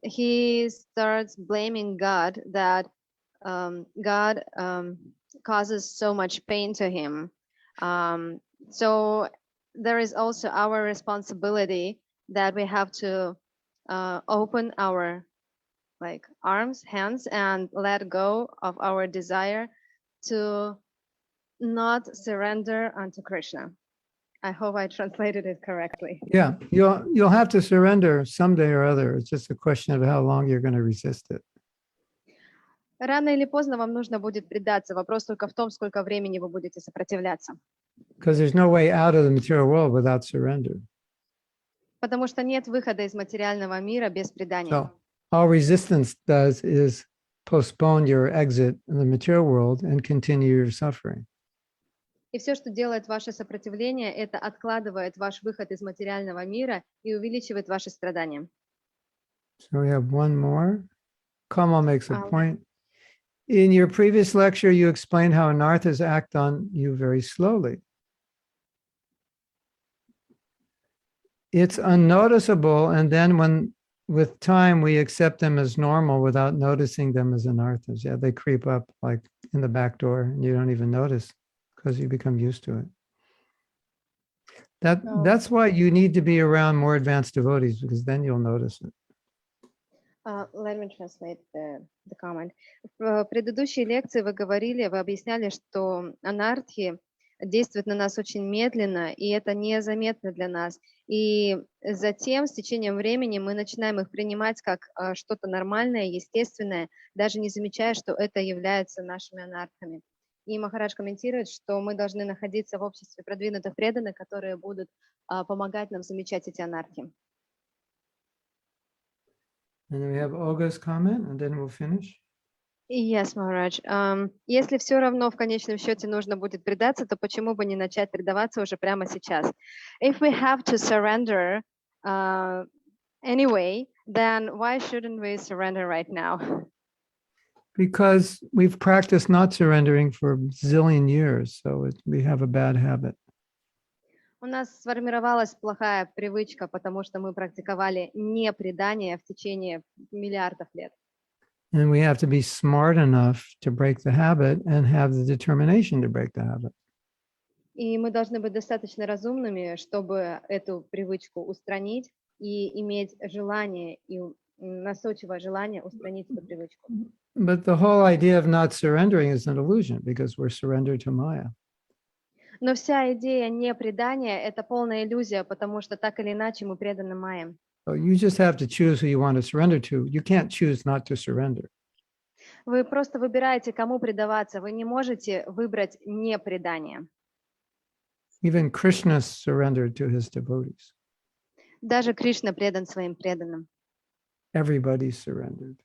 he starts blaming God that God causes so much pain to him. So there is also our responsibility that we have to open our arms, hands, and let go of our desire to not surrender unto Krishna. I hope I translated it correctly. Yeah, you'll have to surrender someday or other. It's just a question of how long you're going to resist it. Рано или поздно вам нужно будет предаться. Вопрос только в том, сколько времени вы будете сопротивляться. Because there's no way out of the material world without surrender. Потому что нет выхода из материального мира без предания. So all resistance does is postpone your exit in the material world and continue your suffering. И все, что делает ваше сопротивление, это откладывает ваш выход из материального мира и увеличивает ваши страдания. So we have one more. Kamal makes a Um, point. In your previous lecture, you explained how anarthas act on you very slowly. It's unnoticeable, and then with time, we accept them as normal without noticing them as anarthas. Yeah, they creep up like in the back door, and you don't even notice because you become used to it. That's why you need to be around more advanced devotees, because then you'll notice it. Let me translate the comment. В предыдущей лекции вы объясняли, что анархи действуют на нас очень медленно, и это незаметно для нас. И затем, с течением времени, мы начинаем их принимать как что-то нормальное, естественное, даже не замечая, что это является нашими анархами. И Махарадж комментирует, что мы должны находиться в обществе продвинутых преданных, которые будут помогать нам замечать эти анархи. And then we have Olga's comment, and then we'll finish. Yes, Maharaj. Если все равно в конечном счете нужно будет предаться, то почему бы не начать предаваться уже прямо сейчас? If we have to surrender anyway, then why shouldn't we surrender right now? Because we've practiced not surrendering for a zillion years, so we have a bad habit. У нас сформировалась плохая привычка, потому что мы практиковали непредание в течение миллиардов лет. And we have to be smart enough to break the habit and have the determination to break the habit. И мы должны быть достаточно разумными, чтобы эту привычку устранить и иметь желание и настойчивое желание устранить эту привычку. But the whole idea of not surrendering is an illusion because we're surrendered to Maya. Но вся идея непредания – это полная иллюзия, потому что так или иначе мы преданы Майе. So you just have to choose who you want to surrender to. You can't choose not to surrender. Вы просто выбираете, кому предаваться. Вы не можете выбрать непредание. Even Krishna surrendered to his devotees. Даже Кришна предан своим преданным. Everybody surrendered.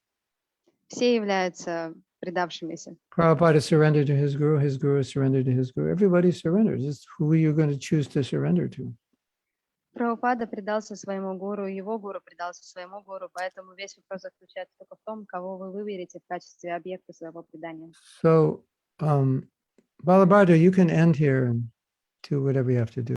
Все являются предавшимися. Prabhupada surrendered to his guru surrendered to his guru. Everybody surrenders. It's who you're going to choose to surrender to. Прабхупада предался своему гуру, его гуру предался своему гуру, поэтому весь вопрос заключается только в том, кого вы выберете в качестве объекта своего предания. So, Balabhadra, you can end here and do whatever you have to do.